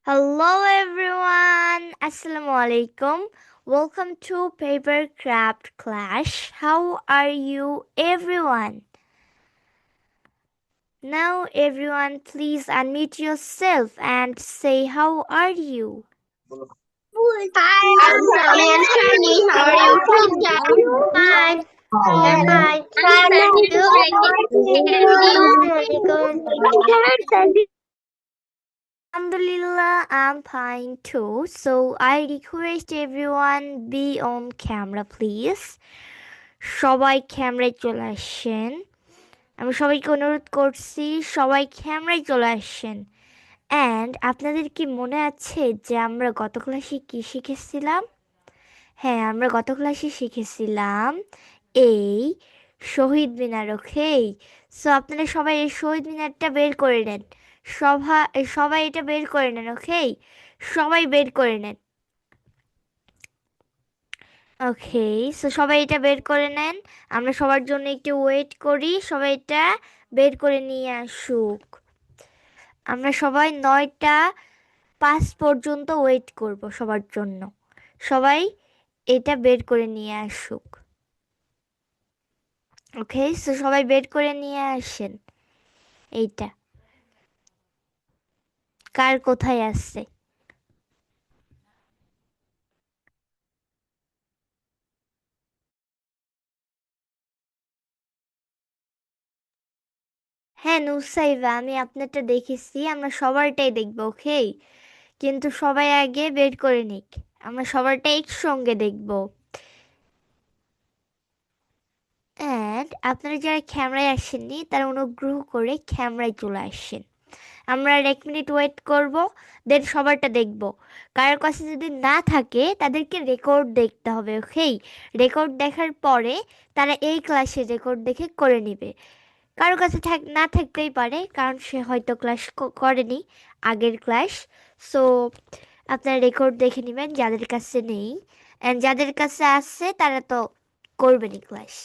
Hello everyone. Assalamu alaikum. Welcome to Paper Craft Clash. How are you everyone? Now everyone please unmute yourself and say how are you? Hi, I'm Sunny and Shiny. How are you? Fine. I'm Fine. Alhamdulillah, I'm fine too. So I request everyone be on camera please. সবাই ক্যামেরায় চলে আসেন। আমি সবাইকে অনুরোধ করছি সবাই ক্যামেরায় চলে আসেন। অ্যান্ড আপনাদের কি মনে আছে যে আমরা গত ক্লাসে কি শিখেছিলাম? হ্যাঁ, আমরা গত ক্লাসে শিখেছিলাম এই শহীদ মিনার। ওকে, সো আপনারা সবাই এই শহীদ মিনারটা বের করে নেন। সবাই এটা বের করে নেন। ওকে, সবাই বের করে নেন। ওকে, সো সবাই এটা বের করে নেন। আমরা সবার জন্য একটু ওয়েট করি, সবাই এটা বের করে নিয়ে আসুক। আমরা সবাই 9টা 5 পর্যন্ত ওয়েট করব সবার জন্য। সবাই এটা বের করে নিয়ে আসুক। ওকে, সো সবাই বের করে নিয়ে আসেন। এইটা কার কোথায় আছে? হ্যাঁ নুসাইবা, আমি আপনারটা দেখেছি। আমরা সবারটাই দেখবো। ওকে, কিন্তু সবাই আগে বের করে নিক। আমরা সবারটা একসঙ্গে দেখবো। অ্যান্ড আপনারা যারা ক্যামেরায় আসেননি তারা অনুগ্রহ করে ক্যামেরায় চলে আসেন। আমরা আর 1 মিনিট ওয়েট করব, দেন সবারটা দেখব। কারোর কাছে যদি না থাকে তাদেরকে রেকর্ড দেখতে হবে। ওকেই, রেকর্ড দেখার পরে তারা এই ক্লাসে রেকর্ড দেখে করে নেবে। কারোর কাছে না থাকতেই পারে, কারণ সে হয়তো ক্লাস করেনি আগের ক্লাস। সো আপনারা রেকর্ড দেখে নেবেন যাদের কাছে নেই, অ্যান্ড যাদের কাছে আছে তারা তো করবেনই ক্লাস।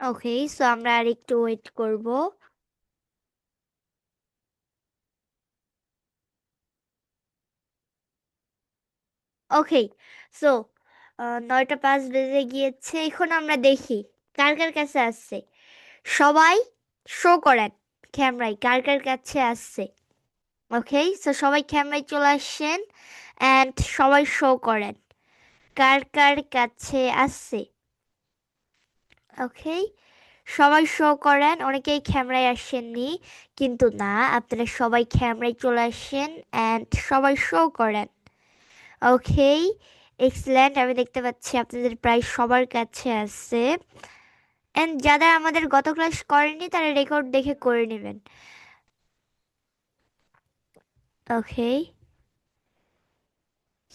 ওকে, সো আমরা আর একটু ওয়েট করব। ওকে, সো 9টা 5 বেজে গিয়েছে। এখন আমরা দেখি কার কার কাছে আসছে। সবাই শো করেন ক্যামেরায় কার কার কাছে আসছে। ওকে, সো সবাই ক্যামেরায় চলে আসছেন অ্যান্ড সবাই শো করেন কার কার কাছে আসছে। ওকে, সবাই শো করেন। অনেকেই ক্যামেরায় আসেননি, কিন্তু না, আপনারা সবাই ক্যামেরায় চলে আসেন অ্যান্ড সবাই শো করেন। ওকে, এক্সেলেন্ট। আমি দেখতে পাচ্ছি আপনাদের প্রায় সবার কাছে আছে। অ্যান্ড যারা আমাদের গত ক্লাস করেনি তারা রেকর্ড দেখে করে নেবেন। ওকে,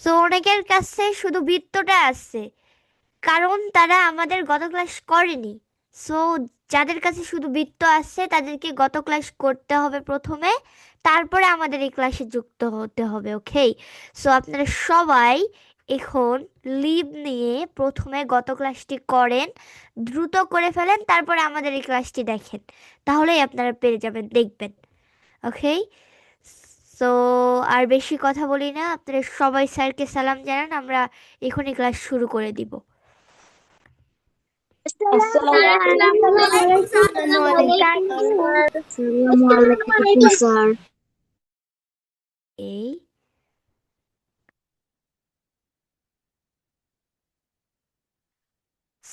সো অনেকের কাছে শুধু বৃত্তটা আছে, কারণ তারা আমাদের গত ক্লাস করেনি। সো যাদের কাছে শুধু বৃত্ত আছে তাদেরকে গত ক্লাস করতে হবে প্রথমে, তারপরে আমাদের এই ক্লাসে যুক্ত হতে হবে। ওকে, সো আপনারা সবাই এখন লিভ নিয়ে প্রথমে গত ক্লাসটি করেন, দ্রুত করে ফেলেন, তারপরে আমাদের এই ক্লাসটি দেখেন, তাহলেই আপনারা পেরে যাবেন, দেখবেন। ওকে, সো আর বেশি কথা বলি না, আপনারা সবাই স্যারকে সালাম জানান, আমরা এখনই ক্লাস শুরু করে দিব। Assalamualaikum, sir. এই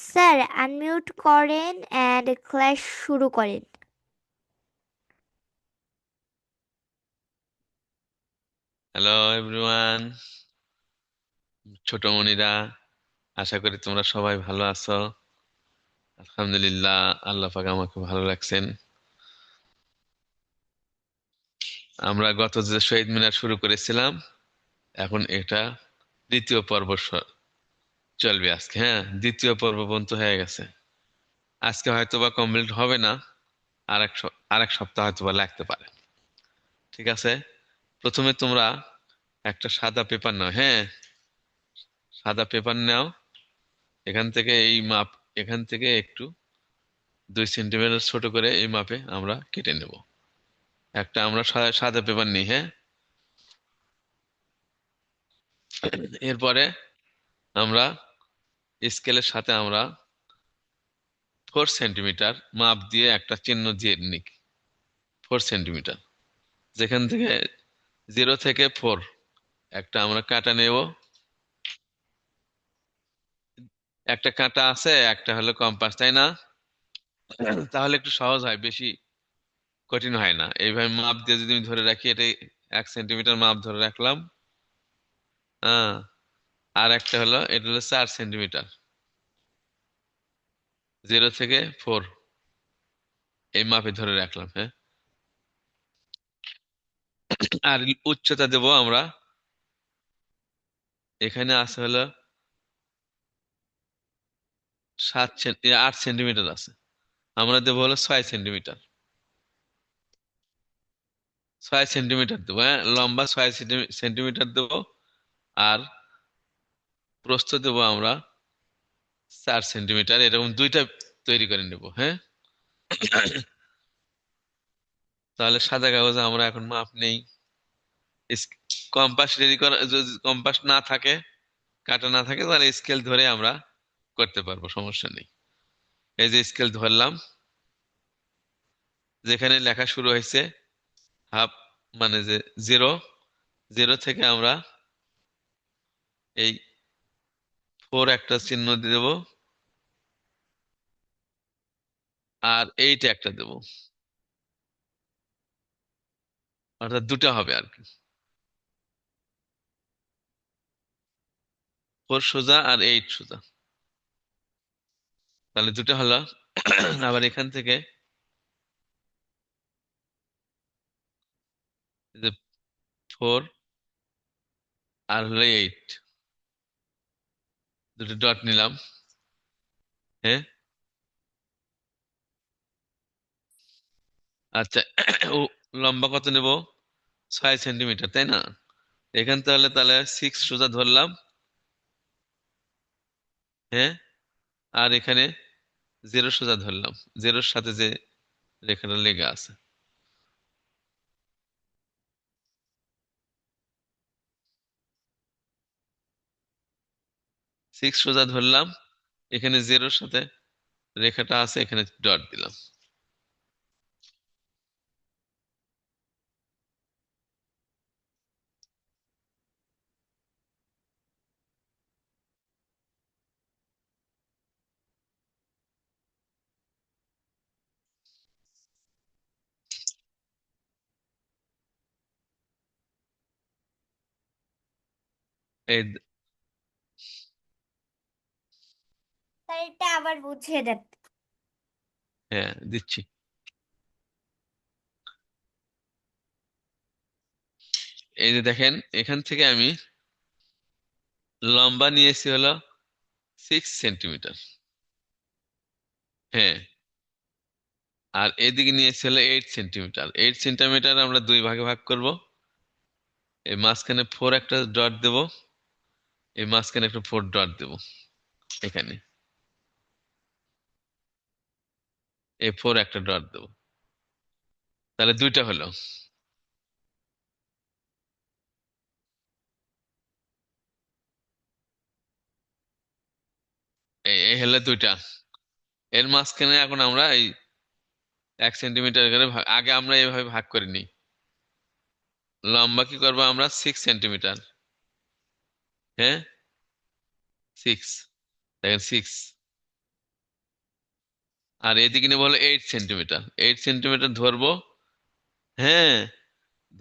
স্যার আনমিউট করেন অ্যান্ড ক্লাস শুরু করেন। হ্যালো এভরিওয়ান, ছোট মনিরা, আশা করি তোমরা সবাই ভালো আছো। আলহামদুলিল্লাহ, আল্লাহ পাক আমাকে ভালো রাখছেন। আমরা গত যে শহীদ মিনার শুরু করেছিলাম, এখন এটা দ্বিতীয় পর্ব চলবে আজকে। হ্যাঁ, দ্বিতীয় পর্ব পর্যন্ত হয়ে গেছে। আজকে হয়তো বা কমপ্লিট হবে না, আরেক সপ্তাহ হয়তো বা লাগতে পারে। ঠিক আছে, প্রথমে তোমরা একটা সাদা পেপার নাও। হ্যাঁ, সাদা পেপার নাও। এখান থেকে এই মাপ, এখান থেকে একটু 2 সেন্টিমিটার ছোট করে এই মাপে আমরা কেটে নেব। একটা আমরা সাদা পেপার নিই। হ্যাঁ, এরপরে আমরা স্কেলের সাথে আমরা 4 সেন্টিমিটার মাপ দিয়ে একটা চিহ্ন দিয়ে নিই। 4 সেন্টিমিটার, যেখান থেকে 0 থেকে 4 একটা আমরা কাটা নেব। একটা কাটা আছে, একটা হলো কম্পাস, তাই না? তাহলে একটু সহজ হয়, বেশি কঠিন হয় না। এইভাবে মাপ দিয়ে যদি আমি ধরে রাখি, এটা 1 সেন্টিমিটার মাপ ধরে রাখলাম। হ্যাঁ, আর একটা হলো, এটা হলো 4 সেন্টিমিটার, 0 থেকে 4 এই মাপে ধরে রাখলাম। হ্যাঁ, আর উচ্চতা দেব আমরা, এখানে আছে হলো 8 সেন্টিমিটার আছে, আমরা দেবো হলো 6 সেন্টিমিটার। 6 সেন্টিমিটার দেবো। হ্যাঁ, লম্বা 6 সেন্টিমিটার দেবো, আর প্রস্থ দেবো আমরা 4 সেন্টিমিটার। এরকম দুইটা তৈরি করে নেব। হ্যাঁ, তাহলে সাদা কাগজে আমরা এখন মাপ নেই। কম্পাস রেডি করা, যদি কম্পাস না থাকে, কাটা না থাকে, তাহলে স্কেল ধরে আমরা করতে পারবো, সমস্যা নেই। এই যে স্কেল ধরলাম, যেখানে লেখা শুরু হয়েছে হাফ, মানে যে 0, 0 থেকে আমরা এই 4 একটা চিহ্ন দিয়ে দেবো, আর 8 একটা দেবো, অর্থাৎ দুটো হবে আর কি। 4 সোজা আর 8 সোজা, তাহলে দুটো হলো। আবার এখান থেকে এই যে 4 আর হলো 8, দুটো ডট নিলাম। হ্যাঁ, আচ্ছা। ও, লম্বা কত নেব? 6 সেন্টিমিটার, তাই না? এখান তাহলে তাহলে 6 সোজা ধরলাম। হ্যাঁ, আর এখানে 0 সোজা ধরলাম, 0-এর সাথে যে রেখাটা লেগে আছে। 6 সোজা ধরলাম, এখানে 0-এর সাথে রেখাটা আছে, এখানে ডট দিলাম। এই তাই এটা আবার বুঝিয়ে দেন। হ্যাঁ, দিচ্ছি। এই যে দেখেন, এখান থেকে আমি লম্বা নিয়েছি হলো 6 সেন্টিমিটার। হ্যাঁ, আর এদিকে নিয়েছি হলো 8 সেন্টিমিটার। 8 সেন্টিমিটার আমরা দুই ভাগে ভাগ করব। এই মাঝখানে 4 একটা ডট দেব, এই মাঝখানে একটা 4 ডট দেব এখানে, এই 4 একটা ডট দেব, তাহলে দুইটা হলো। এই হলো দুইটা। এর মাঝখানে এখন আমরা এই 1 সেন্টিমিটার করে আগে আমরা এইভাবে ভাগ করে নিই। লম্বা কি করবো আমরা? 6 সেন্টিমিটার। হ্যাঁ, 6, দেখেন 6। আর এদিকে নেবো হলো 8 সেন্টিমিটার। 8 সেন্টিমিটার ধরবো। হ্যাঁ,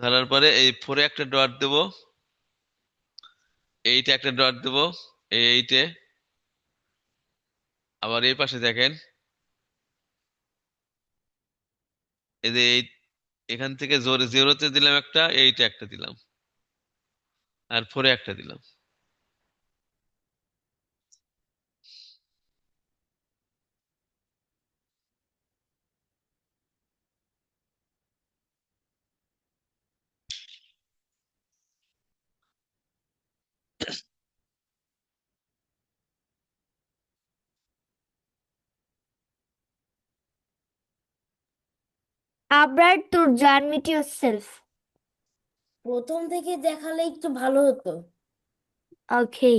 ধরার পরে এই 4-এ একটা ডট দেবো, 8-এ একটা ডট দেবো, এই 8-এ। আবার এই পাশে দেখেন, এই যে 8, এখান থেকে জোরে 0-তে দিলাম একটা, 8-এ একটা দিলাম, আর 4-এ একটা দিলাম। Abrar Turjo unmute yourself. প্রথম থেকে দেখালে একটু ভালো হতো। ওকে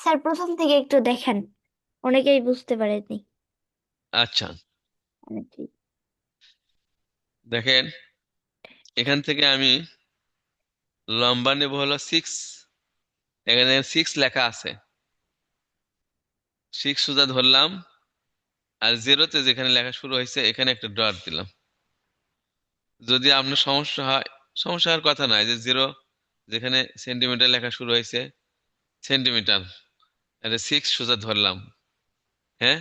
স্যার, প্রথম থেকে একটু দেখেন, অনেকেই বুঝতে পারেনি। আচ্ছা, অনেকেই। দেখেন এখান থেকে আমি লম্বা নেব হলো 6। এখানে 6 লেখা আছে, 6 সোজা ধরলাম, আর জিরোতে যেখানে লেখা শুরু হয়েছে এখানে একটা ডট দিলাম। যদি আপনার সমস্যা হয়, সমস্যা হওয়ার কথা নয়, যে জিরো যেখানে সেন্টিমিটার লেখা শুরু হয়েছে সেন্টিমিটার, এটা 6 সোজা ধরলাম। হ্যাঁ,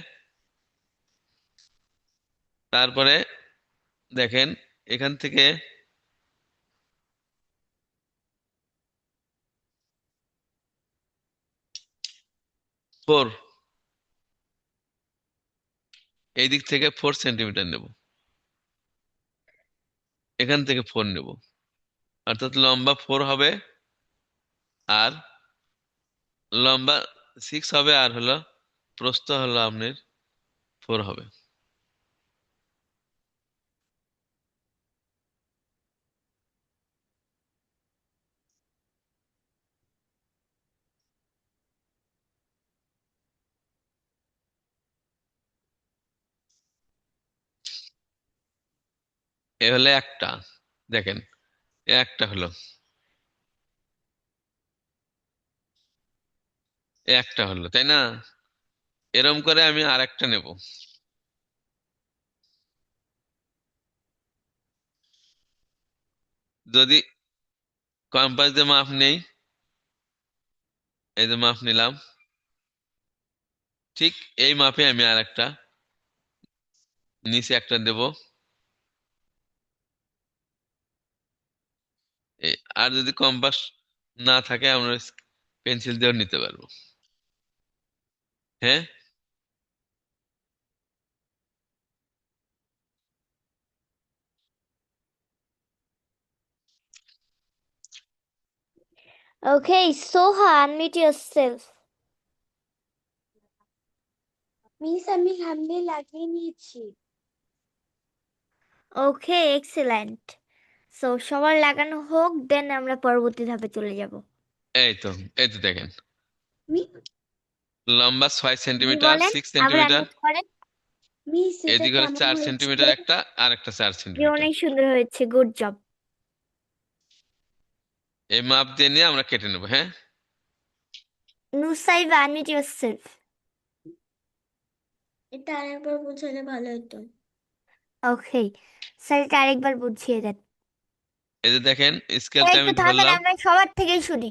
তারপরে দেখেন এখান থেকে 4, এই দিক থেকে 4 সেন্টিমিটার নেব, এখান থেকে 4 নেব, অর্থাৎ লম্বা 4 হবে, আর লম্বা 6 হবে, আর হলো প্রস্থ হলো আপনার 4 হবে। এ হলো একটা, দেখেন এ একটা হলো, এ একটা হলো, তাই না? এরম করে আমি আর একটা নেব। যদি কম্পাস দিয়ে মাপ নেই, এই যে মাপ নিলাম, ঠিক এই মাপে আমি আর একটা নিচে একটা দেব। আর যদি কম্পাস না থাকে আমরা পেন্সিল দিয়েও নিতে পারবো। হ্যাঁ, ওকে সোহা, আনমিউট ইয়োরসেলফ। মিস, আমি সামনে লাগিয়ে নিয়েছি। ওকে এক্সেলেন্ট। সো সবার লাগানো হোক, দেন আমরা পরবর্তী ধাপে চলে যাব। এই তো, এই তো দেখেন মি- লম্বা 6 জি সেন্টিমিটার বলেন, 6 আবার সেন্টিমিটার, আনমিউট করেন। মিস, এটা এদিকে হলো কেমন 4 হয়েছে? সেন্টিমিটার একটা, আর একটা 4 জি সেন্টিমিটার। অনেক সুন্দর হয়েছে, গুড জব। এই মাপ দিয়ে নিয়ে আমরা কেটে নেবো। হ্যাঁ, নুসাইবা, আনমিউট ইয়োরসেলফ। এটা আরেকবার বোঝালে ভালো হতো। ওকে স্যার, এটা আরেকবার বুঝিয়ে দেন। এই যে দেখেন স্কেলটা একটু আমি থামেন, ধরলাম। আমরা সবার থেকেই শুনি।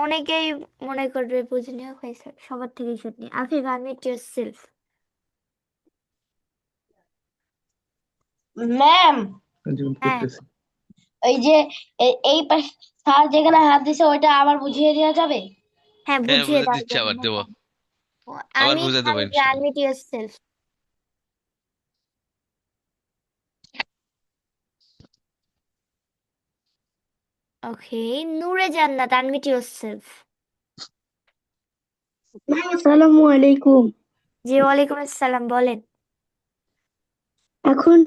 অনেকেই মনে করবে বুঝিনি, ওকে স্যার সবার থেকেই শুনি। Afif, unmute yourself. ম্যাম, হ্যাঁ ওই যে এই পাশে স্যার যেখানে হাত দিছে ওইটা আবার বুঝিয়ে দেওয়া যাবে? হ্যাঁ, হ্যাঁ, বুঝিয়ে বুঝে দাও দিচ্ছি, যেন। আবার দেবো, আবার আমি বুঝে দেবো আমি ইনশাল্লাহ। Unmute yourself. ওকে নূরে জান্নাত, আনমিউট ইয়োরসেলফ। আসসালামু আলাইকুম। জি ওয়ালাইকুম আসসালাম, বলেন। এখন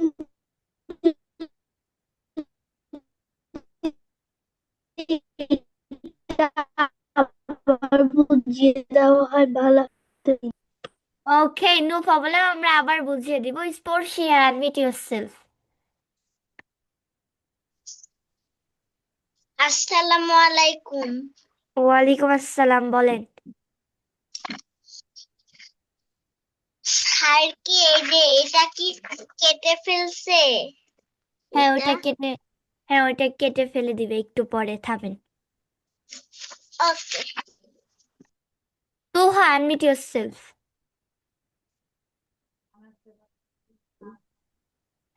আবার বুঝিয়ে দেওয়া হয় ভালো হতো। ওকে নো প্রবলেম, আমরা আবার বুঝিয়ে দিব। Sparshia, unmute yourself. আসসালামু আলাইকুম। ওয়ালাইকুম আসসালাম, বলেন। স্যার কি এই যে এটা কি কেটে ফেলছে? হ্যাঁ এটা ওটা কেটে, হ্যাঁ ওটা কেটে ফেলে দিবে একটু পরে, থামেন। ওকে। Toha, unmute yourself.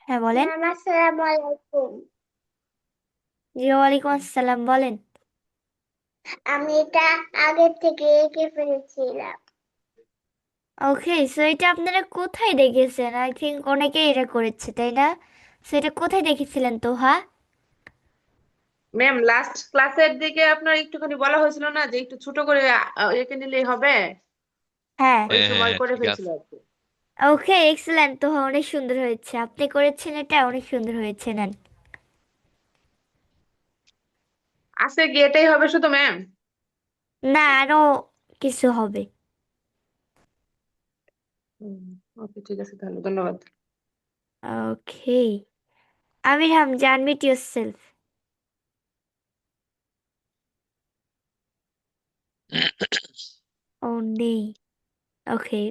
হ্যাঁ বলেন। ম্যাম আসসালামু আলাইকুম। জি ওয়ালাইকুম আসসালাম, বলেন। আমি এটা আগে থেকে এঁকে ফেলেছিলাম। ওকে সো এটা আপনারা কোথায় দেখেছেন? আই থিঙ্ক অনেকেই এটা করেছে, তাই না? সো এটা কোথায় দেখেছিলেন তোহা? ম্যাম, লাস্ট ক্লাসের দিকে আপনার একটুখানি বলা হয়েছিল না যে একটু ছোট করে এঁকে নিলেই হবে? হ্যাঁ ওই হ্যাঁ, হ্যাঁ, সময় হ্যাঁ, করে ঠিক ফেলছিল আছে। আর কি। ওকে, এক্সেলেন্ট, তো অনেক সুন্দর হয়েছে, আপনি করেছেন, এটা অনেক সুন্দর হয়েছে, নেন। আজকে কি এটাই হবে শুধু ম্যাম? না, আরো কিছু হবে। ওকে, ঠিক আছে তাহলে, ধন্যবাদ। ওকে, আমির হামজা, আনমিউট ইয়োরসেলফ। ও নেই। ওকে,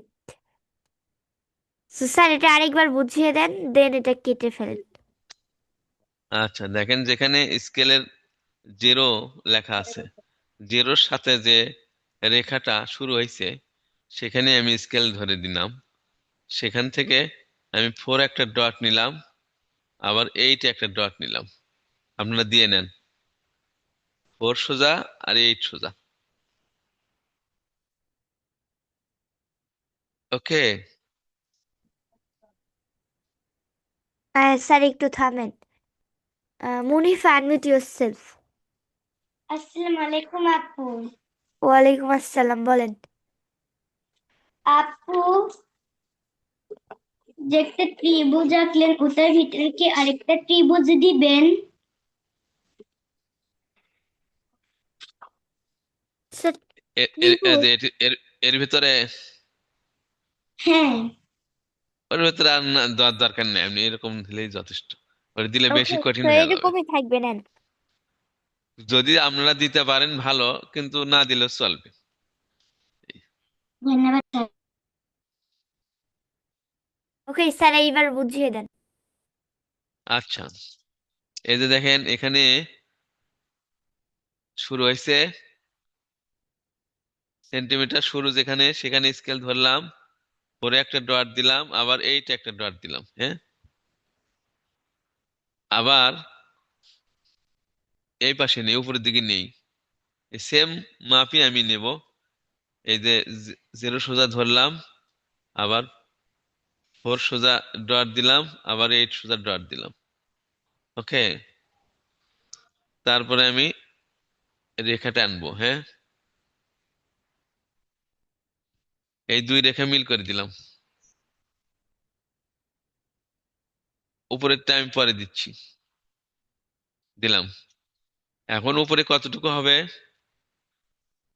সো স্যার এটা আরেকবার বুঝিয়ে দেন, দেন এটা কেটে ফেলেন। আচ্ছা, দেখেন যেখানে স্কেলের জিরো লেখা আছে, জিরোর সাথে যে রেখাটা শুরু হয়েছে সেখানে আমি স্কেল ধরে দিলাম। সেখান থেকে আমি 4 একটা ডট নিলাম, আবার 8 একটা ডট নিলাম। আপনারা দিয়ে নেন, 4 সোজা আর 8 সোজা। ওকে। স্যার একটু থামেন। মুনিফা, আনমিউট ইয়োরসেলফ। আসসালামু আলাইকুম আপু। ওয়ালাইকুম আসসালাম, বলেন। আপু, যে একটা ত্রিভুজ আঁকলেন ওটার ভিতরে কি আরেকটা ত্রিভুজ দিবেন? স্যার এর এর এর ত্রিভুজ? যে এর এর ভিতরে, হ্যাঁ। ওর ভিতরে আর না দেওয়ার দরকার নেই, আপনি এরকম দিলেই যথেষ্ট। ওটা দিলে বেশি ওকে, তো কঠিন হয়ে যাবে। এরকমই থাকবে, নেন। যদি আপনারা দিতে পারেন ভালো, কিন্তু না দিলেও চলবে। ধন্যবাদ স্যার। ওকে স্যার, এইবার বুঝিয়ে দেন। আচ্ছা, এই যে দেখেন এখানে শুরু হয়েছে সেন্টিমিটার, শুরু যেখানে সেখানে স্কেল ধরলাম, পরে একটা ডট দিলাম, আবার 8 একটা ডট দিলাম, হ্যাঁ। আবার এই পাশে নেই, উপরের দিকে নেই, সেম মাপই আমি নেব। এই যে 0 সোজা ধরলাম, আবার 4 সোজা ডট দিলাম, আবার 8 সোজা ডট দিলাম। ওকে, তারপরে আমি রেখাটা আনবো, হ্যাঁ। এই দুই রেখা মিল করে দিলাম, উপরেরটা আমি পরে দিচ্ছি, দিলাম। এখন উপরে কতটুকু হবে?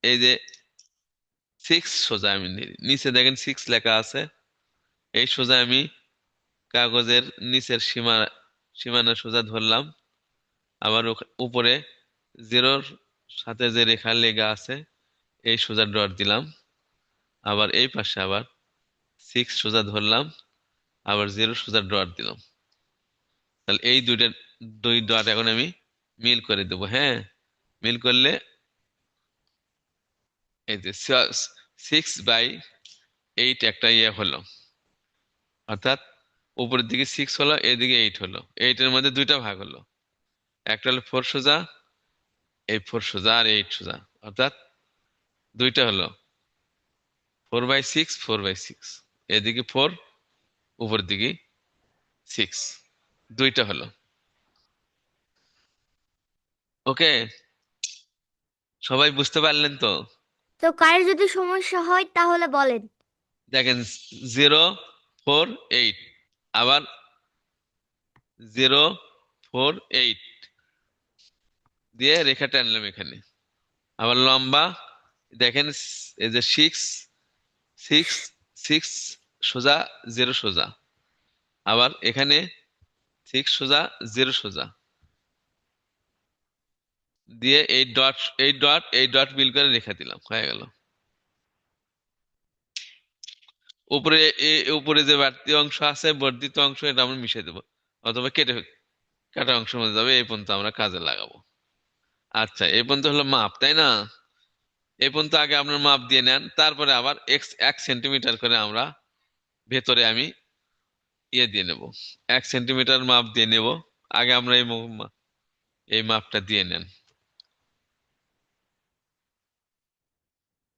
এই যে 6 সোজা আমি নিচে দেখেন 6 লেখা আছে, এই সোজা আমি কাগজের নিচের সীমানা সোজা ধরলাম। আবার উপরে জিরোর সাথে যে রেখা লেগা আছে এই সোজা ডট দিলাম। আবার এই পাশে আবার 6 সোজা ধরলাম, আবার 0 সোজা ডট দিলাম। তাহলে এই দুই ডট এখন আমি মিল করে দেবো, হ্যাঁ। মিল করলে এই যে 6/8 একটা ইয়ে হলো, অর্থাৎ উপরের দিকে 6 হলো, এদিকে 8 হলো, 8 এর মধ্যে দুইটা ভাগ হলো, একটা হলো 4 সোজা, এই 4 সোজা আর 8 সোজা, অর্থাৎ দুইটা হলো 4/6, 4/6, এদিকে 4, উপরের দিকে 6, দুইটা হলো। ওকে, সবাই বুঝতে পারলেন তো? তো কার যদি সমস্যা হয় তাহলে বলেন। দেখেন 0, 4, 8, আবার 0, 4, 8 দিয়ে রেখা টানলাম এখানে। আবার লম্বা দেখেন, এই যে 6, 6, 6 সোজা, 0 সোজা, আবার এখানে 6 সোজা, 0 সোজা দিয়ে এই ডট মিল করে রেখে দিলাম, হয়ে গেল। উপরে উপরে যে বাড়তি অংশ আছে, বর্ধিত অংশ, এটা আমরা মিশিয়ে দেবো, অথবা কাটা অংশের মধ্যে যাবে। এই পর্যন্ত আমরা কাজে লাগাবো। আচ্ছা, এই পর্যন্ত হলো মাপ, তাই না? এই পর্যন্ত আগে আপনার মাপ দিয়ে নেন, তারপরে আবার 1 সেন্টিমিটার করে আমরা ভেতরে আমি ইয়ে দিয়ে নেব, 1 সেন্টিমিটার মাপ দিয়ে নেব। আগে আমরা এই মাপটা দিয়ে নেন।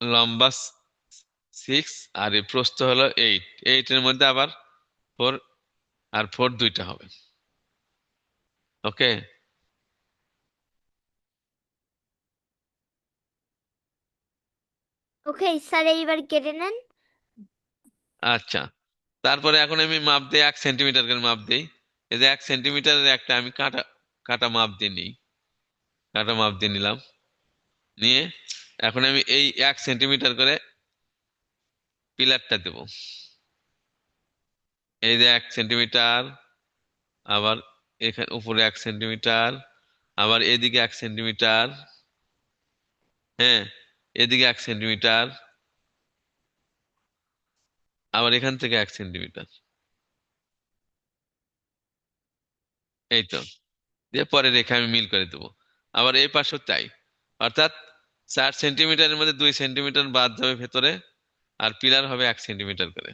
লম্বা 6 আর এই প্রস্থ হলো 8, 8 এর মধ্যে আবার 4 আর 4 দুইটা হবে। ওকে। ওকে স্যার, এইবার কেটে নেন। আচ্ছা, তারপরে এখন আমি মাপ দিই 1 সেন্টিমিটার করে মাপ দিই। এই যে 1 সেন্টিমিটারের একটা আমি কাটা কাটা মাপ দিয়ে নিই। কাটা মাপ দিয়ে নিলাম। নিয়ে এখন আমি এই 1 সেন্টিমিটার করে পিলারটা দেব। এই যে 1 সেন্টিমিটার, আবার এখানে উপরে 1 সেন্টিমিটার, আবার এদিকে 1 সেন্টিমিটার, হ্যাঁ, এদিকে 1 সেন্টিমিটার, আবার এখান থেকে 1 সেন্টিমিটার। এই তো, দিয়ে পরে রেখে আমি মিল করে দেবো। আবার এই পাশেও তাই, অর্থাৎ 4 সেন্টিমিটারের মধ্যে 2 সেন্টিমিটার বাদ যাবে ভেতরে, আর পিলার হবে 1 সেন্টিমিটার করে।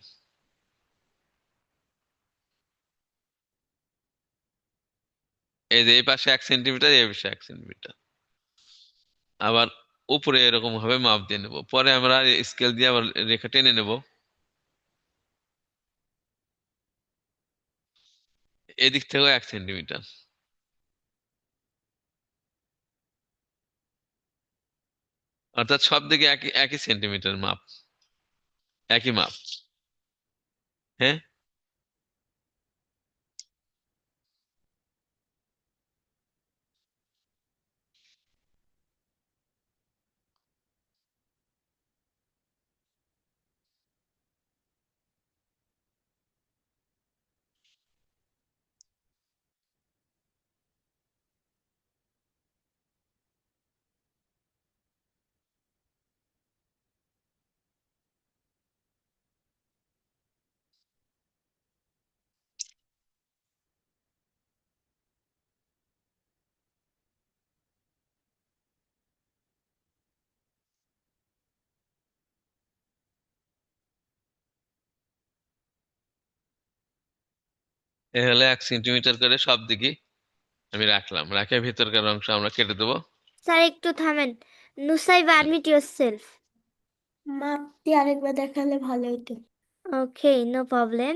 এই যে এই পাশে 1 সেন্টিমিটার, এই পাশে 1 সেন্টিমিটার। আবার উপরে এরকম ভাবে মাপ দিয়ে নেবো, পরে আমরা স্কেল দিয়ে আবার রেখা টেনে নেব। এদিক থেকেও 1 সেন্টিমিটার। অর্থাৎ সব দিকে একই একই সেন্টিমিটার মাপ, একই মাপ। হ্যাঁ, এ হলে 1 সেন্টিমিটার করে সব দিকে আমি রাখলাম, রাখে ভেতরকার অংশ আমরা কেটে দেবো। স্যার একটু থামেন। নুসাইবা, হুম। Admit yourself. মাপটি আরেকবার দেখালে ভালো হতো। ওকে, নো প্রবলেম।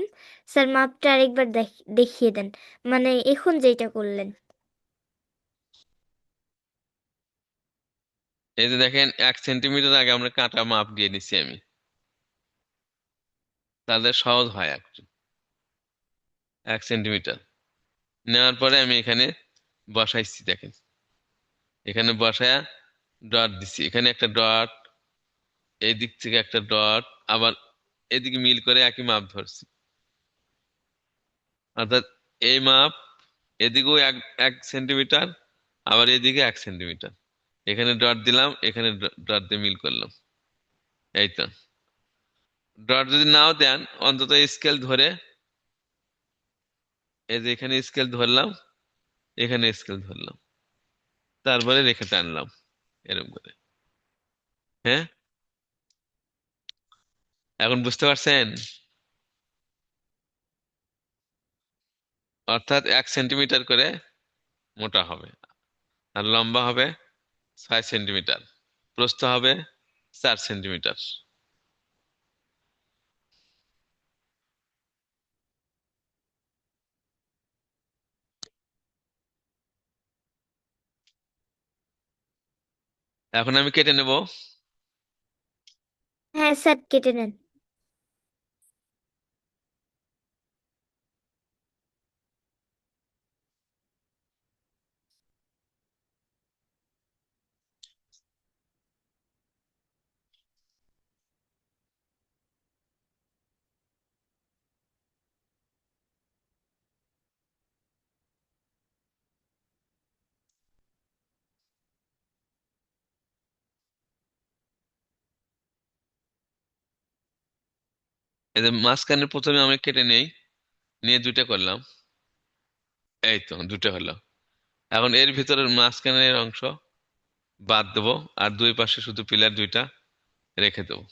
স্যার মাপটা আরেকবার দেখিয়ে দেন, মানে এখন যেটা করলেন। এই যে দেখেন, 1 সেন্টিমিটার আগে আমরা কাটা মাপ দিয়ে নিচ্ছি আমি, তাহলে সহজ হয় একটু। 1 সেন্টিমিটার নেওয়ার পরে আমি এখানে বসাইছি, দেখেন এখানে বসায়া ডট দিচ্ছি, এখানে একটা ডট, এই দিক থেকে একটা ডট, আবার এদিকে মিল করে একই মাপ ধরছি। অর্থাৎ এই মাপ এদিকেও 1 সেন্টিমিটার, আবার এদিকে 1 সেন্টিমিটার। এখানে ডট দিলাম, এখানে ডট দিয়ে মিল করলাম। এই তো, ডট যদি নাও দেন অন্তত স্কেল ধরে, এই যে এখানে স্কেল ধরলাম, এখানে স্কেল ধরলাম, তারপরে রেখে টানলাম এরকম করে। হ্যাঁ, এখন বুঝতে পারছেন? অর্থাৎ 1 সেন্টিমিটার করে মোটা হবে, আর লম্বা হবে 6 সেন্টিমিটার, প্রস্থ হবে 4 সেন্টিমিটার। এখন আমি কেটে নেব। হ্যাঁ স্যার, কেটে নেন। এই যে মাঝখানে প্রথমে আমি কেটে নেই, নিয়ে দুইটা করলাম। এই তো দুটো হলো। এখন এর ভিতরের মাঝখানের অংশ বাদ দেবো, আর দুই পাশে শুধু পিলার দুইটা রেখে দেবো।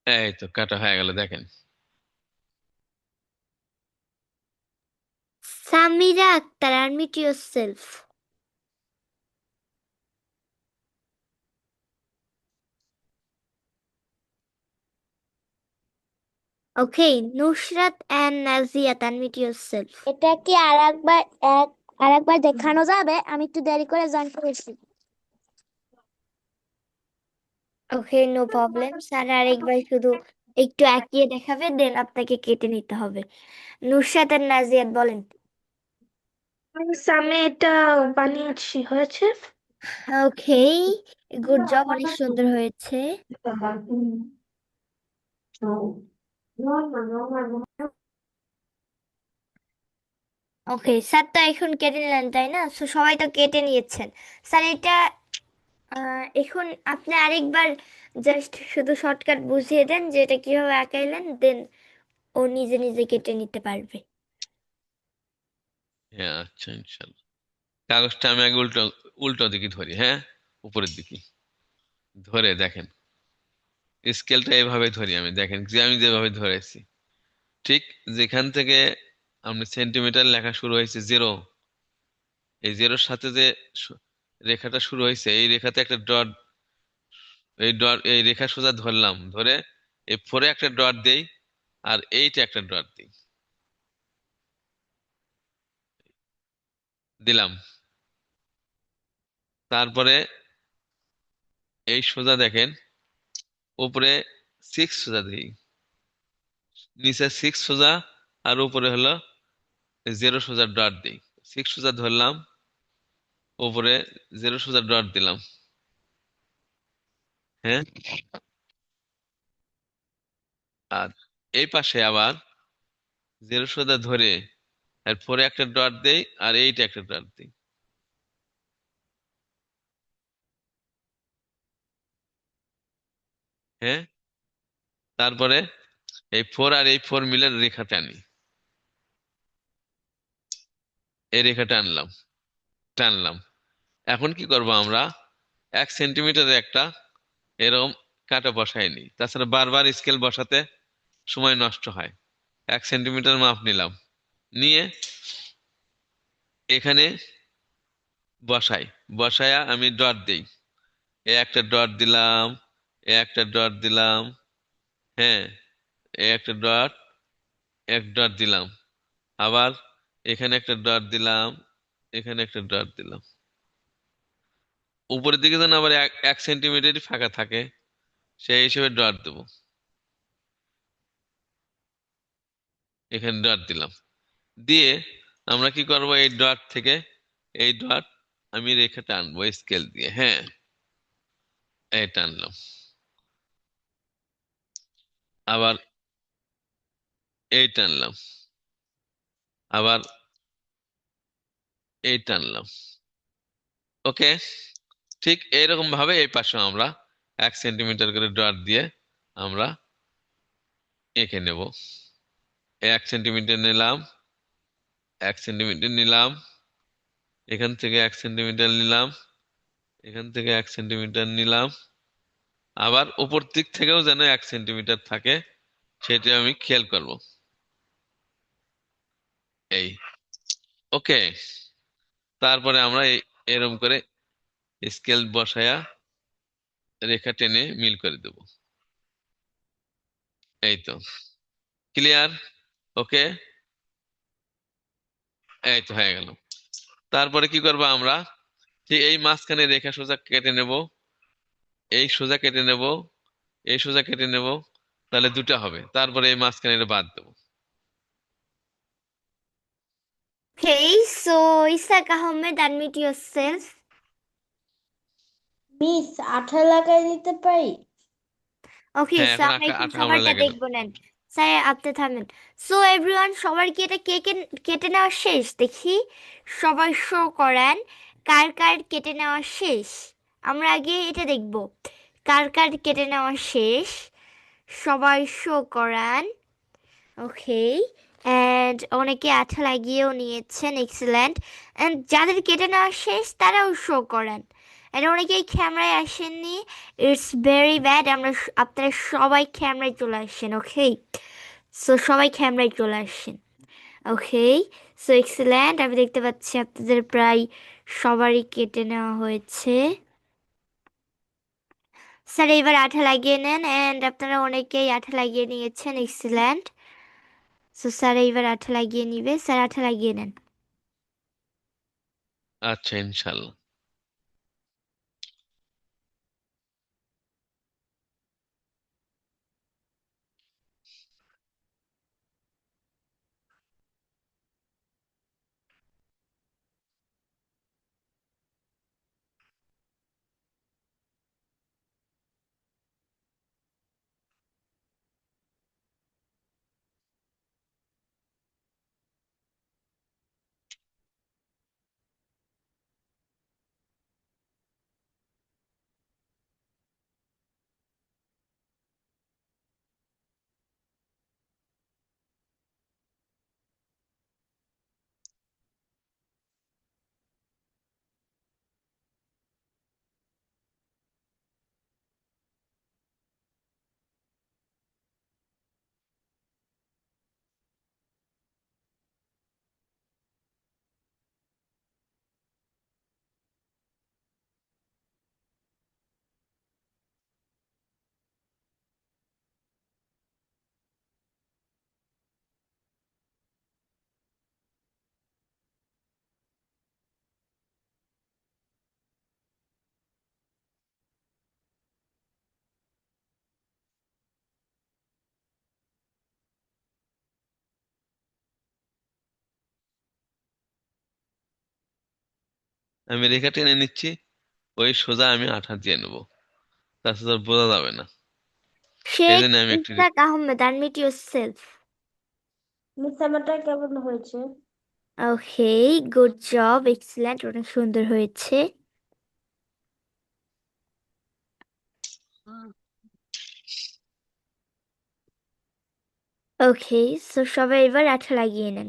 এই তো কাটা হয়ে গেল, দেখেন। Samira Akter, unmute yourself. Okay, Nusrat and Naziat, unmute yourself. এটা কি আরেকবার দেখানো যাবে? আমি একটু দেরি করে জয়েন করেছি। Okay, no problem. স্যার আরেকবার শুধু একটু একিয়ে দেখাবে, দেন আপনাকে কেটে নিতে হবে। নুসরাত আর নাজিয়াত বলেন। সামনে এটা বানিয়েছি, হয়েছে? ওকে, গুড জব, অনেক সুন্দর হয়েছে। ওকে, স্যার তো এখন কেটে নিলেন তাই না? সো সবাই তো কেটে নিয়েছেন। স্যার এটা এখন আপনি আরেকবার জাস্ট শুধু শর্টকাট বুঝিয়ে দেন যে এটা কিভাবে আঁকাইলেন, দেন ও নিজে নিজে কেটে নিতে পারবে। হ্যাঁ, আচ্ছা, ইনশাল্লাহ। কাগজটা আমি আগে উল্টো উল্টো দিকে ধরি, হ্যাঁ, উপরের দিকে ধরে দেখেন, স্কেলটা এভাবে ধরি আমি, দেখেন যে আমি যেভাবে ধরেছি, ঠিক যেখান থেকে আপনি সেন্টিমিটার লেখা শুরু হয়েছে 0, এই 0-র সাথে যে রেখাটা শুরু হয়েছে, এই রেখাতে একটা ডট, এই রেখা সোজা ধরলাম, ধরে এই 4-এ একটা ডট দেই, আর 8-এ একটা ডট দিই, দিলাম। তারপরে এই সোজা দেখেন, উপরে 6 সোজা দিই, নিচে 6 সোজা, আর উপরে হলো 0 সোজা ডট দিই। 6 সোজা ধরলাম, উপরে 0 সোজা ডট দিলাম, হ্যাঁ। আর এই পাশে আবার 0 সোজা ধরে আর 4-এ একটা ডট দেই, আর 8-এ একটা ডট দিই, হ্যাঁ। তারপরে এই 4 আর এই 4 মিলে রেখা টানি, এই রেখা টানলাম। এখন কি করব আমরা, 1 সেন্টিমিটারে একটা এরকম কাটা বসাই নিই, তাছাড়া বারবার স্কেল বসাতে সময় নষ্ট হয়। 1 সেন্টিমিটার মাপ নিলাম, নিয়ে এখানে বসায়া আমি ডট দিই, এ একটা ডট দিলাম, এ একটা ডট দিলাম, হ্যাঁ, এ একটা ডট, এক ডট দিলাম, আবার এখানে একটা ডট দিলাম, এখানে একটা ডট দিলাম। উপরের দিকে যেন আবার 1 সেন্টিমিটারই ফাঁকা থাকে, সেই হিসেবে ডট দেবো, এখানে ডট দিলাম। দিয়ে আমরা কি করব, এই ডট থেকে এই ডট আমি রেখা টানবো স্কেল দিয়ে, হ্যাঁ, এই টানলাম। আবার এই টানলাম, আবার এই টানলাম। ওকে, ঠিক এইরকম ভাবে এই পাশে আমরা 1 সেন্টিমিটার করে ডট দিয়ে আমরা এঁকে নেব। 1 সেন্টিমিটার নিলাম, 1 সেন্টিমিটার নিলাম, এখান থেকে 1 সেন্টিমিটার নিলাম, এখান থেকে 1 সেন্টিমিটার নিলাম, আবার উপর দিক থেকেও যেন 1 সেন্টিমিটার থাকে, সেটা আমি খেয়াল করব। এই, ওকে। তারপরে আমরা এরকম করে স্কেল বসায়া রেখা টেনে মিল করে দেব। এই তো, ক্লিয়ার? ওকে, এই তো হয়ে গেল। তারপরে কি করবো আমরা, ঠিক এই মাঝখানে রেখা সোজা কেটে নেব, এই সোজা কেটে নেব, এই সোজা কেটে নেব, তাহলে দুটো হবে। তারপরে এই মাঝখানে এটা বাদ দেবো। Okay, so Isaac Ahmed, unmute yourself. Miss আঠা লাগাই দিতে পারি? ওকে, হ্যাঁ, সো এখন আমরা আটা এখন আটা আমরা সবারটা লেগে দেবো। দেখবো, নেন। স্যার আপনি থামেন। সো এভরিওয়ান, সবার কি এটা কেকে কেটে নেওয়া শেষ? দেখি সবাই শো করেন কার কার কেটে নেওয়া শেষ। আমরা আগে এটা দেখব, কার কার কেটে নেওয়া শেষ। সবাই শো করান। ওকে, অ্যান্ড অনেকে আঠা লাগিয়েও নিয়েছেন, এক্সেলেন্ট। অ্যান্ড যাদের কেটে নেওয়া শেষ তারাও শো করান। অ্যান্ড অনেকেই ক্যামেরায় আসেননি, ইটস ভেরি ব্যাড। আপনারা সবাই ক্যামেরায় চলে আসেন, ওকে? সো সবাই ক্যামেরায় চলে আসেন। ওকে, সো এক্সেলেন্ট। আমি দেখতে পাচ্ছি আপনাদের প্রায় সবারই কেটে নেওয়া হয়েছে। স্যার এবার আঠা লাগিয়ে নেন, এন্ড আপনারা অনেকেই আঠা লাগিয়ে নিয়েছেন, এক্সেলেন্ট। সো স্যার এইবার আঠা লাগিয়ে নিবে, স্যার আঠা লাগিয়ে নেন। আচ্ছা, ইনশাল্লাহ। আমি রেখা টেনে নিচ্ছি, ওই সোজা আমি আঠা দিয়ে নেবো, তাছাড়া বোঝা যাবে না। এই শেখ জন্য আমি একটু Ishraque Ahmed, unmute yourself. Miss আমারটা কেমন হয়েছে? ওকে, গুড জব, এক্সেলেন্ট, অনেক সুন্দর হয়েছে। ওকে, সো সবাই এবার আঠা লাগিয়ে নেন।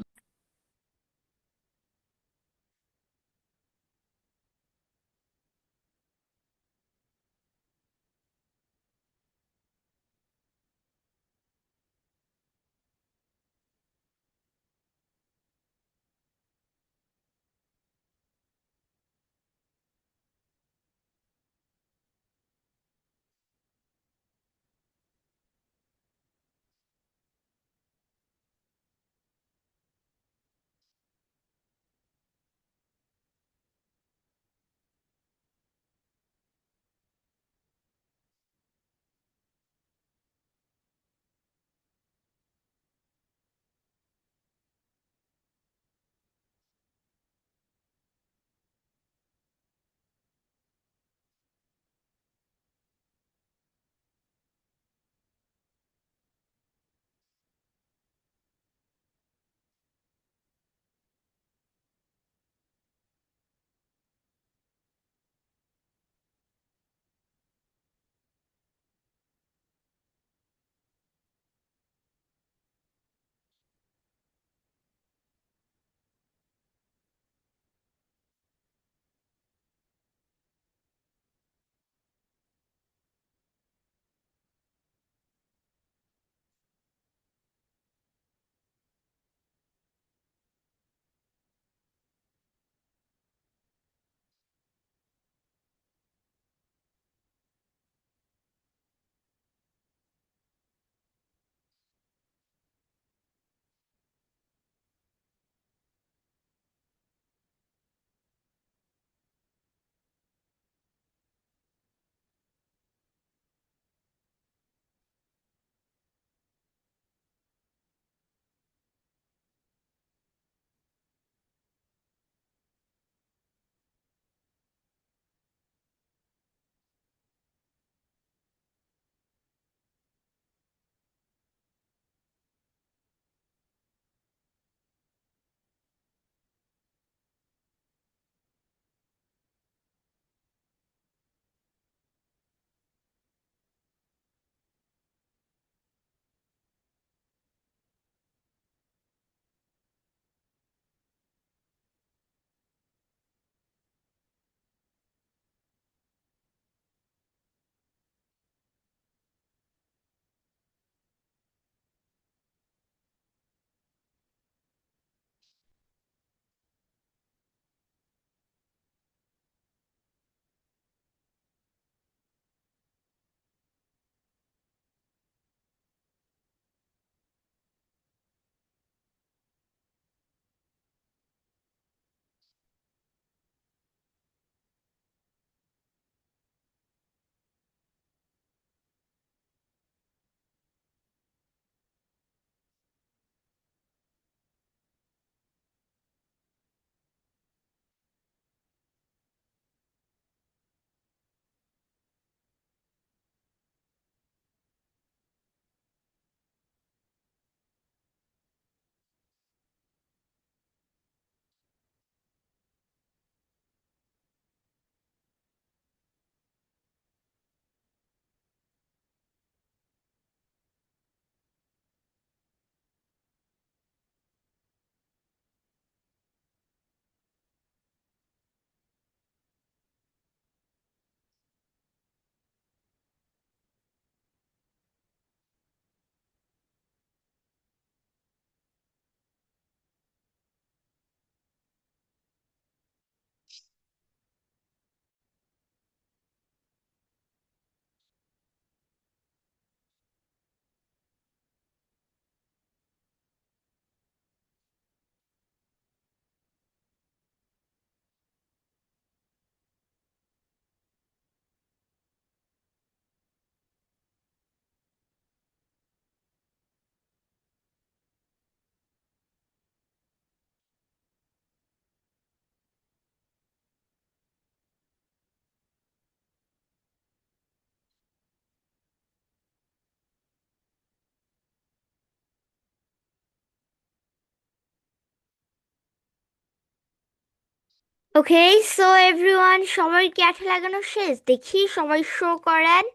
ওকে, সো এভরিওয়ান, সবার কি আঠা লাগানো শেষ? দেখি সবাই শো করেন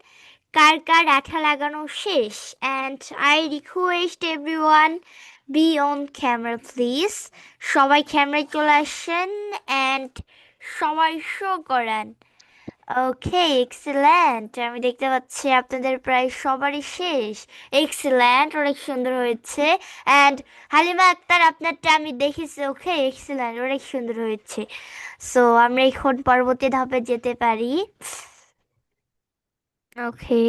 কার কার আঠা লাগানো শেষ। And I request everyone, be on camera please. সবাই ক্যামেরায় চলে আসেন অ্যান্ড সবাই শো করেন। Okay, excellent. আমি দেখতে পাচ্ছি আপনাদের প্রায় সবারই শেষ। এক্সিলেন্ট, অনেক সুন্দর হয়েছে। অ্যান্ড হালিমা আক্তার, আপনারটা আমি দেখেছি। ওকে, এক্সিলেন্ট, অনেক সুন্দর হয়েছে। সো আমরা এখন পরবর্তী ধাপে যেতে পারি। ওকে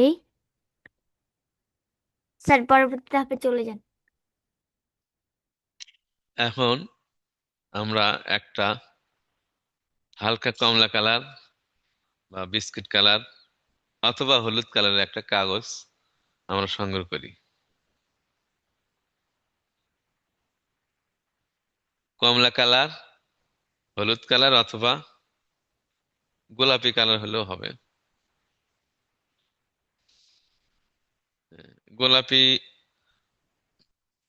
স্যার, পরবর্তী ধাপে চলে যান। এখন আমরা একটা হালকা কমলা কালার বা বিস্কিট কালার অথবা হলুদ কালারের একটা কাগজ আমরা সংগ্রহ করি। কমলা কালার, হলুদ কালার অথবা গোলাপি কালার হলেও হবে। গোলাপি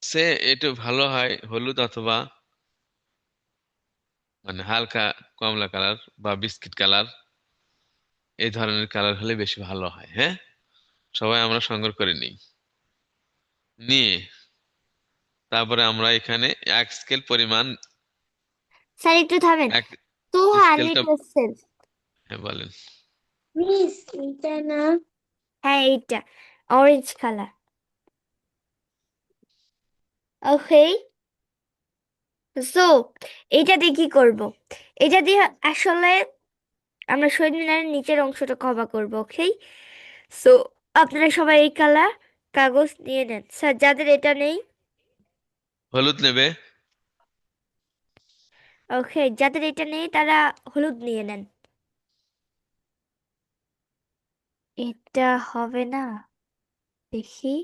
সে একটু ভালো হয়, হলুদ অথবা মানে হালকা কমলা কালার বা বিস্কিট কালার, এই ধরনের কালার হলে বেশি ভালো হয়। হ্যাঁ, সবাই আমরা সংগ্রহ করে নিই। নিয়ে তারপরে আমরা এখানে এক স্কেল পরিমাণ, স্যার একটু থামেন। এক তুহা স্কেলটা, আনমিউট ইয়োরসেলফ। হ্যাঁ বলেন। মিস এটা না। হ্যাঁ, এইটা অরেঞ্জ কালার। ওকে, সো এটা দিয়ে কি করব? এটা দিয়ে আসলে আমরা শহীদ মিনারের নিচের অংশটা কভার করব। ওকে, সো আপনারা সবাই এই কালার কাগজ নিয়ে নেন। স্যার, যাদের এটা নেই, হলুদ নেবে। ওকে, যাদের এটা নেই তারা হলুদ নিয়ে নেন। এটা হবে না, দেখি।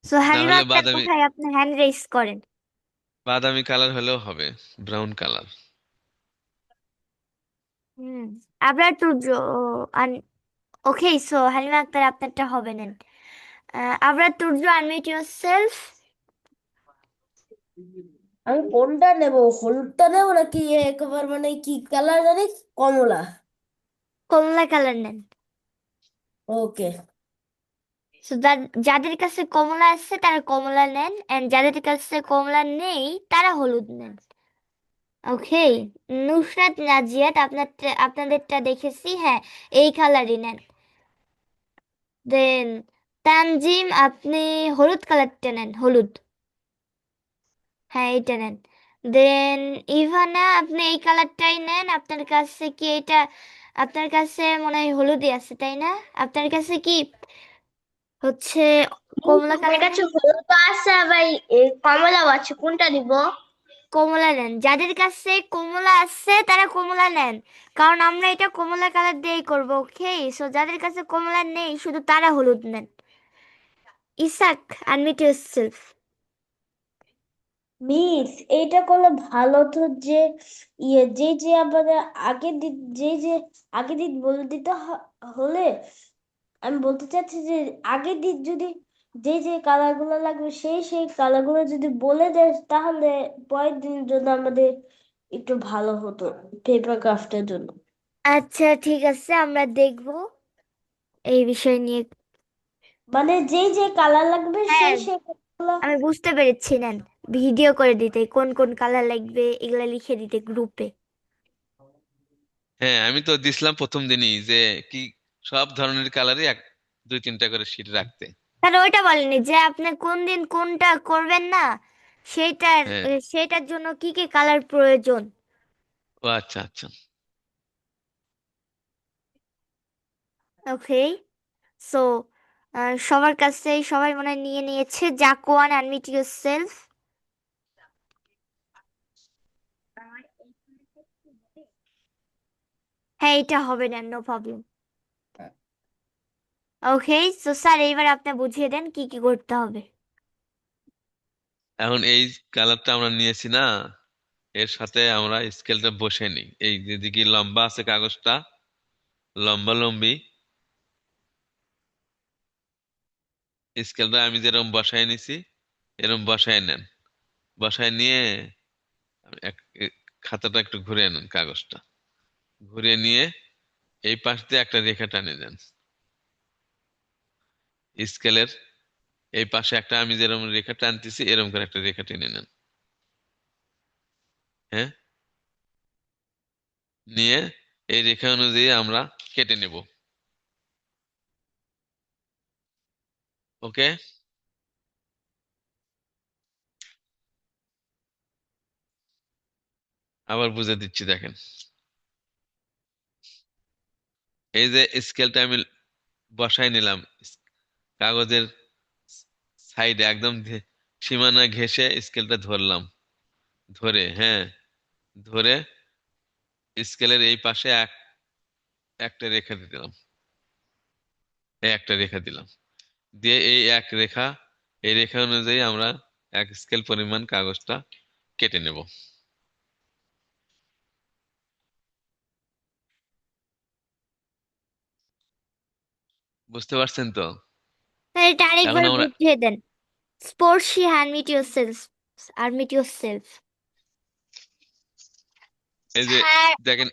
সো না হালিমা হলে আক্তার বাদামি, কোথায়? আপনি হ্যান্ড রেইজ করেন। বাদামি কালার হলেও হবে, ব্রাউন কালার। হুম, আবার তুর্য। ওকে, সো হালিমা আক্তার আপনারটা হবে নেন। আবার তুর্য, আনমিউট ইয়োরসেলফ। আমি কোনটা নেব, হলুদটা নেব নাকি একবার মানে কি কালার জানিস, কমলা? কমলা কালার নেন। ওকে। সো যাদের কাছে কমলা আছে তারা কমলা নেন, এন্ড যাদের কাছে কমলা নেই তারা হলুদ নেন। ওকে, নুসরাত, নাজিয়াত, আপনাদেরটা দেখেছি। হ্যাঁ, এই কালারই নেন। দেন তানজিম, আপনি হলুদ কালারটা নেন, হলুদ। হ্যাঁ, এইটা নেন। দেন ইভানা, আপনি এই কালারটাই নেন। আপনার কাছে কি এটা? আপনার কাছে মনে হয় হলুদই আছে, তাই না? আপনার কাছে কি হচ্ছে কমলা আমার কালার কাছে নেই? হলুদ আছে, আবার কমলাও আছে, কোনটা দিব? কমলা নেন। যাদের কাছে কমলা আছে তারা কমলা নেন, কারণ আমরা এটা কমলা কালার দিয়েই করবো। ওকে, সো যাদের কাছে কমলা নেই শুধু তারা হলুদ নেন। Ishaq, unmute yourself. মিস, এইটা করলে ভালো তো, যে যে যে আমাদের যে আগের দিন বলে দিতে হলে, আমি বলতে চাচ্ছি যে আগের দিন যদি যে কালার গুলো লাগবে সেই কালার গুলো যদি বলে দেয়, তাহলে পরের দিনের জন্য আমাদের একটু ভালো হতো, পেপার ক্রাফটের জন্য। আচ্ছা, ঠিক আছে, আমরা দেখব এই বিষয় নিয়ে। মানে যে কালার লাগবে হ্যাঁ, সেই color আমি বুঝতে পেরেছি। নেন, ভিডিও করে দিতে কোন কোন কালার লাগবে এগুলা লিখে দিতে গ্রুপে। হ্যাঁ, আমি তো দিছিলাম প্রথম দিনই যে কি সব ধরনের কালারই এক দুই তিনটা করে শীট রাখতে। তাহলে ওইটা বলেনি যে আপনি কোন দিন কোনটা করবেন না, সেটার হ্যাঁ, সেটার জন্য কি কি কালার প্রয়োজন। ও আচ্ছা আচ্ছা। ওকে, সো সবার কাছে সবাই মনে হয় নিয়ে নিয়েছে। জাকওয়ান, আনমিউট ইয়োরসেলফ। হ্যাঁ, এটা হবে না, নো প্রবলেম। ওকে, সো স্যার এইবার আপনি বুঝিয়ে দেন কি কি করতে হবে। এখন এই কালারটা আমরা নিয়েছি না, এর সাথে আমরা স্কেলটা বসে নিই। এই যেদিকে লম্বা আছে কাগজটা, লম্বা লম্বি স্কেলটা আমি যেরকম বসায় নিছি এরকম বসায় নেন। বসায় নিয়ে এক খাতাটা একটু ঘুরে নেন কাগজটা। ঘুরিয়ে নিয়ে এই পাশ দিয়ে একটা রেখা টানে দেন স্কেলের এই পাশে একটা, আমি যেরকম রেখা টানতেছি এরকম করে একটা রেখা টেনে নেন। হ্যাঁ, নিয়ে এই রেখা অনুযায়ী আমরা কেটে নেব। ওকে, আবার বুঝে দিচ্ছি দেখেন। এই যে স্কেলটা আমি বসাই নিলাম কাগজের সাইডে একদম সীমানা ঘেঁষে স্কেলটা ধরলাম, ধরে হ্যাঁ, ধরে স্কেলের এই পাশে একটা রেখা দিলাম, এই একটা রেখা দিলাম, দিয়ে এই এক রেখা, এই রেখা অনুযায়ী আমরা এক স্কেল পরিমাণ কাগজটা কেটে নেব। বুঝতে পারছেন তো? স্যার এটা এখন আরেকবার আমরা বুঝিয়ে দেন। স্পোর্টসি হ্যান্ড মিট ইউর সেলফ আর মিট ইউর সেলফ। এই যে স্যার দেখেন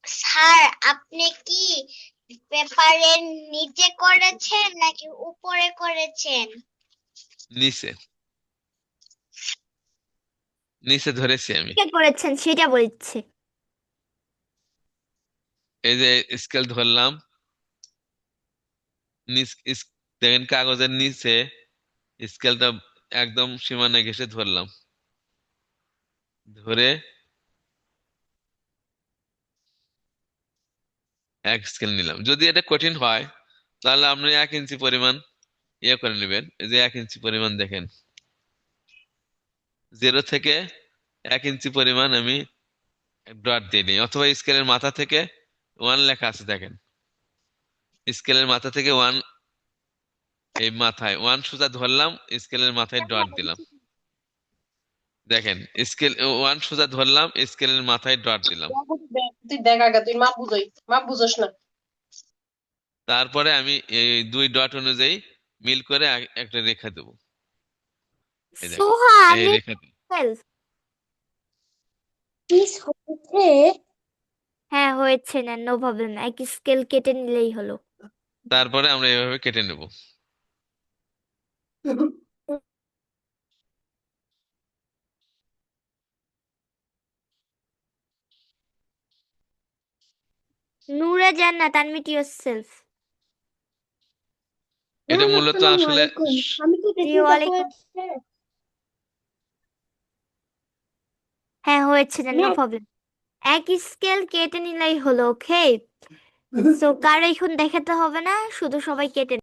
স্যার আপনি কি পেপারের নিচে করেছেন নাকি উপরে করেছেন? নিচে, নিচে ধরেছি আমি। কে করেছেন সেটা বলছে। এই যে স্কেল ধরলাম, নিচ দেখেন কাগজের নিচে স্কেলটা একদম সীমানা ঘেঁষে ধরলাম, ধরে এক স্কেল নিলাম। যদি এটা কঠিন হয় তাহলে আপনি 1 ইঞ্চি পরিমাণ ইয়ে করে নেবেন। এই যে 1 ইঞ্চি পরিমাণ দেখেন, 0 থেকে 1 ইঞ্চি পরিমাণ আমি ডট দিয়ে নিই, অথবা স্কেলের মাথা থেকে 1 লেখা আছে দেখেন, স্কেলের মাথা থেকে 1, এই মাথায় 1 সোজা ধরলাম, স্কেলের মাথায় ডট দিলাম। দেখেন স্কেল 1 সোজা ধরলাম, স্কেলের মাথায় ডট দিলাম। তুই দেখ আগে, তুই মাপ বুঝোই, মাপ বুঝোস না। তারপরে আমি এই 2 ডট অনুযায়ী মিল করে একটা রেখা দেবো। এই দেখেন সোহা এই আমি রেখা দিই। সেলফ। পিস হচ্ছে হ্যাঁ হয়েছে না, নো প্রবলেম, এক স্কেল কেটে নিলেই হলো। তারপরে আমরা এভাবে কেটে নেব। নূরে জান্নাত আনমিট ইউর সেলফ। এটা ম্যাম মূলত আসসালামু আসলে আলাইকুম, আমি কি জি দেখি দেখা ওয়ালাইকুম। যাচ্ছে? হ্যাঁ হয়েছে না, নো ম্যাম প্রবলেম, এক স্কেল কেটে নিলেই হলো। ওকে, সো কারো এখন দেখাতে হবে না, শুধু সবাই কেটে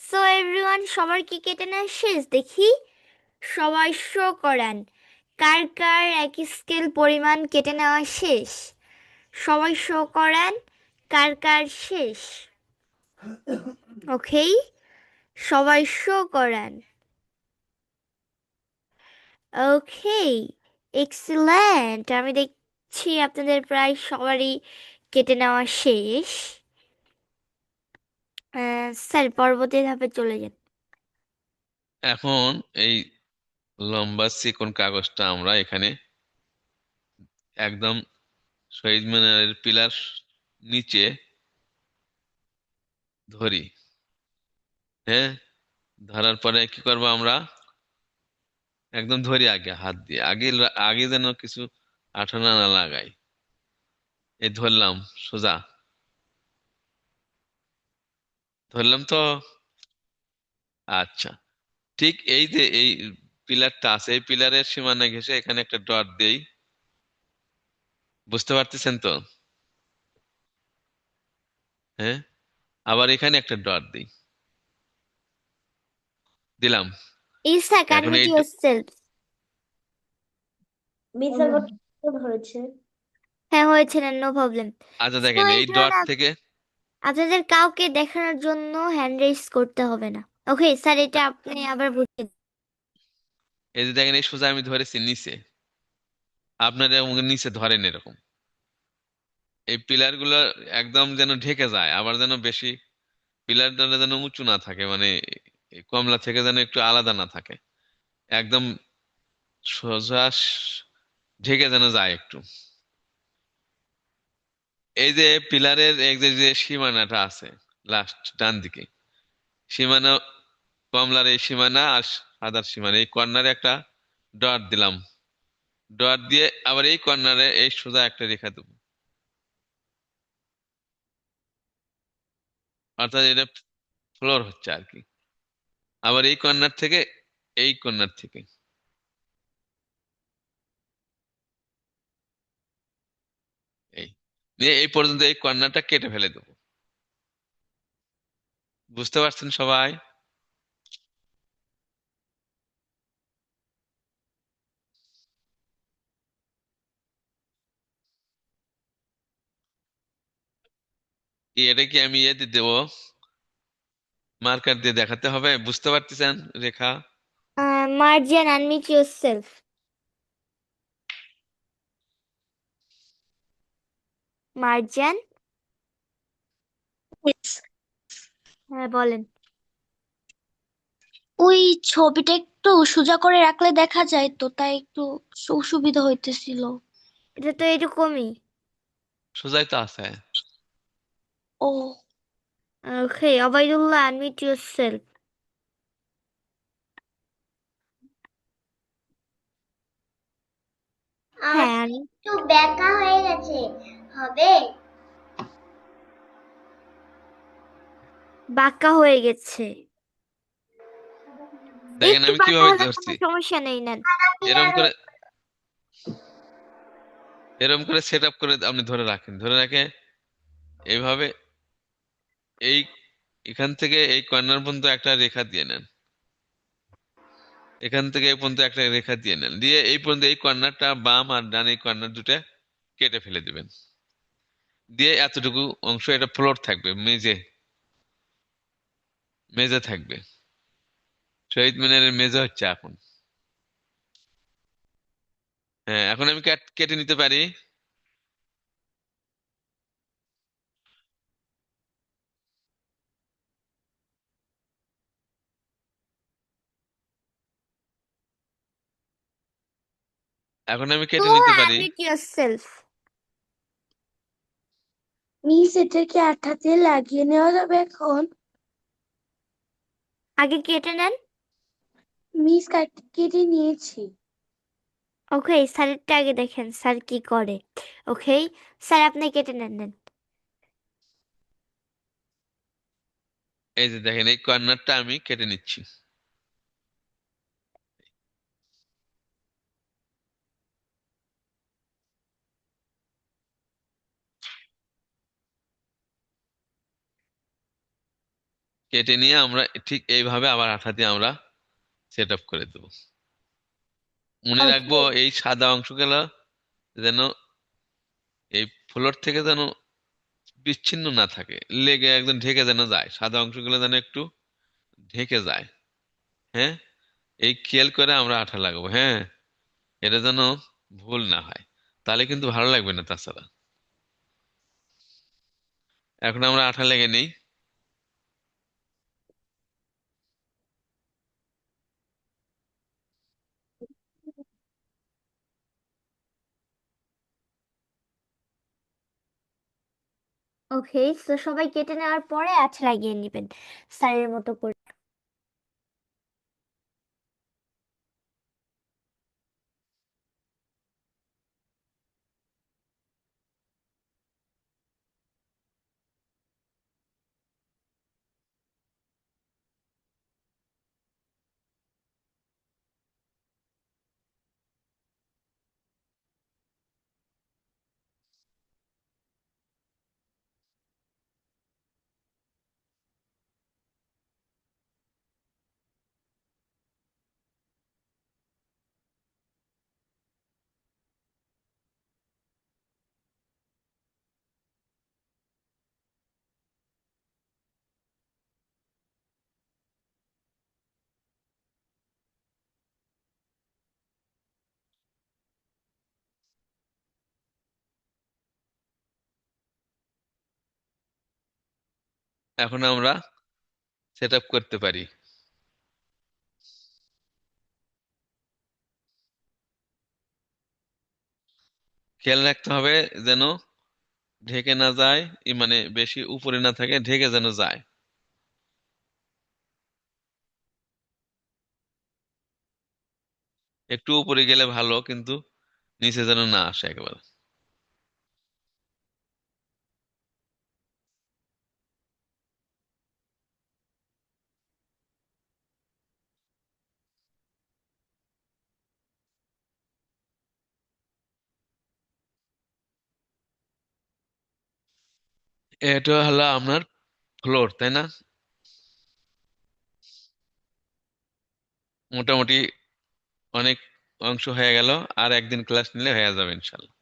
সো এভরিওয়ান, সবার কি কেটে নেওয়া শেষ দেখি? সবাই শো করান কার কার এক স্কেল পরিমাণ কেটে নেওয়া শেষ। সবাই শো করান কার কার শেষ। ওকে, সবাই শো করান। ওকে, এক্সিলেন্ট, আমি দেখছি আপনাদের প্রায় সবারই কেটে নেওয়া শেষ। স্যার পরবর্তী ধাপে চলে যান। এখন এই লম্বা চিকন কাগজটা আমরা এখানে একদম শহীদ মিনারের পিলার নিচে ধরি, হ্যাঁ, ধরার পরে কি করব আমরা, একদম ধরি আগে হাত দিয়ে, আগে আগে যেন কিছু আঠা না না লাগাই। এই ধরলাম সোজা, ধরলাম তো। আচ্ছা, ঠিক এই যে এই পিলারটা আছে, এই পিলারের সীমানা ঘেঁষে এখানে একটা ডট দেই। বুঝতে পারতেছেন তো? হ্যাঁ, আবার এখানে একটা ডট দিই, দিলাম। ইসাক, এখন আনমিউট এই ইয়োরসেলফ। মিস আবার ধরেছে। হ্যাঁ, হয়েছে না, নো প্রবলেম। আচ্ছা সো দেখেন এই এটা ডট না, থেকে, আপনাদের কাউকে দেখানোর জন্য হ্যান্ড রেইজ করতে হবে না। ওকে স্যার, এটা আপনি আবার বুঝিয়ে দিন। এই যে দেখেন এই সোজা আমি ধরেছি নিচে, আপনারা আমাকে নিচে ধরেন এরকম। এই পিলার গুলো একদম যেন ঢেকে যায়, আবার যেন বেশি পিলারটা যেন উঁচু না থাকে, মানে এই কমলা থেকে যেন একটু আলাদা না থাকে, একদম সোজা ঢেকে যেন যায় একটু। এই যে পিলারের এই যে যে সীমানাটা আছে লাস্ট ডান দিকে, সীমানা, কমলার এই সীমানা আর সাদার সীমানা, এই কর্নারে একটা ডট দিলাম। ডট দিয়ে আবার এই কর্নারে এই সোজা একটা রেখা দেবো, অর্থাৎ এটা ফ্লোর হচ্ছে আর কি। আবার এই কর্নার থেকে, এই কর্নার থেকে এই দিয়ে এই পর্যন্ত এই কর্নারটা কেটে ফেলে দেবো। বুঝতে পারছেন সবাই? এটা কি আমি ইয়ে দিয়ে দেবো, মার্কার দিয়ে দেখাতে হবে? বুঝতে পারতেছেন রেখা? মার্জিয়ান, আনমিউট ইয়োরসেলফ। মার্জিয়ান, হ্যাঁ বলেন। ওই ছবিটা একটু সোজা করে রাখলে দেখা যায় তো, তাই একটু অসুবিধা হইতেছিল। এটা তো এরকমই। সোজাই তো আছে। ও, ওকে, অবাইদুল্লাহ, আনমিউট ইয়োরসেলফ। আমার হ্যাঁ, একটু ব্যাকা হয়ে গেছে, হবে? বাঁকা হয়ে গেছে। দেখেন একটু আমি বাঁকা কিভাবে হলে কোনো ধরছি, সমস্যা নেই, নেন। এরকম করে, এরকম করে সেট আপ করে আপনি ধরে রাখেন, ধরে রাখে এইভাবে, এই এখান থেকে এই কর্নার পর্যন্ত একটা রেখা দিয়ে নেন, এখান থেকে এই পর্যন্ত একটা রেখা দিয়ে নেন, দিয়ে এই পর্যন্ত এই কর্নারটা বাম আর ডান এই কর্নার দুটো কেটে ফেলে দিবেন। দিয়ে এতটুকু অংশ এটা ফ্লোর থাকবে, মেঝে, মেঝে থাকবে। শহীদ মিনারের মেঝে হচ্ছে এখন। হ্যাঁ, এখন আমি কেটে নিতে পারি। এখন আমি কেটে নিতে তুহা, পারি। Unmute yourself. মিস এটাকে আঠা দিয়ে লাগিয়ে নেওয়া যাবে এখন? আগে কেটে নেন। মিস কেটে নিয়েছি। ওকে, স্যারেরটা আগে দেখেন স্যার কি করে। ওকে স্যার, আপনি কেটে নেন, নেন। এই যে দেখেন এই কর্নারটা আমি কেটে নিচ্ছি। কেটে নিয়ে আমরা ঠিক এইভাবে আবার আঠা দিয়ে আমরা সেট আপ করে দেবো। মনে রাখবো ওকে, এই সাদা অংশগুলো যেন এই ফ্লোর থেকে যেন বিচ্ছিন্ন না থাকে, লেগে একদম ঢেকে যেন যায়, সাদা অংশগুলো যেন একটু ঢেকে যায়। হ্যাঁ, এই খেয়াল করে আমরা আঠা লাগাবো। হ্যাঁ, এটা যেন ভুল না হয়, তাহলে কিন্তু ভালো লাগবে না তাছাড়া। এখন আমরা আঠা লেগে নেই। ওকে, তো সবাই কেটে নেওয়ার পরে আঠা লাগিয়ে নেবেন স্যারের মতো করে। এখন আমরা সেট আপ করতে পারি। খেয়াল রাখতে হবে যেন ঢেকে না যায়, মানে বেশি উপরে না থাকে, ঢেকে যেন যায়। একটু উপরে গেলে ভালো, কিন্তু নিচে যেন না আসে একেবারে। এটা হলো আপনার ফ্লোর, তাই না? মোটামুটি অনেক অংশ হয়ে গেল, আর একদিন ক্লাস নিলে হয়ে যাবে ইনশাল্লাহ।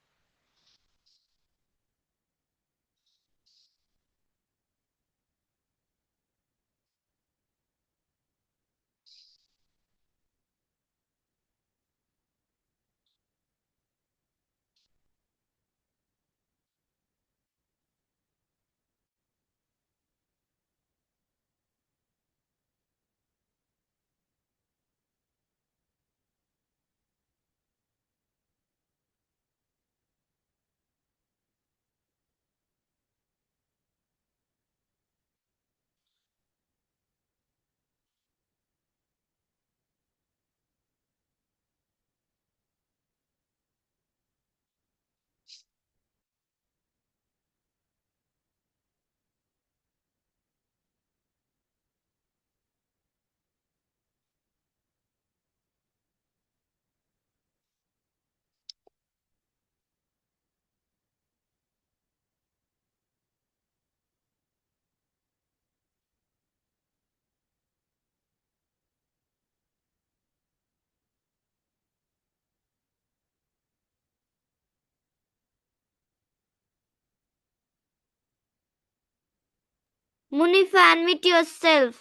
মুনিফা, আনমিউট ইয়োরসেলফ।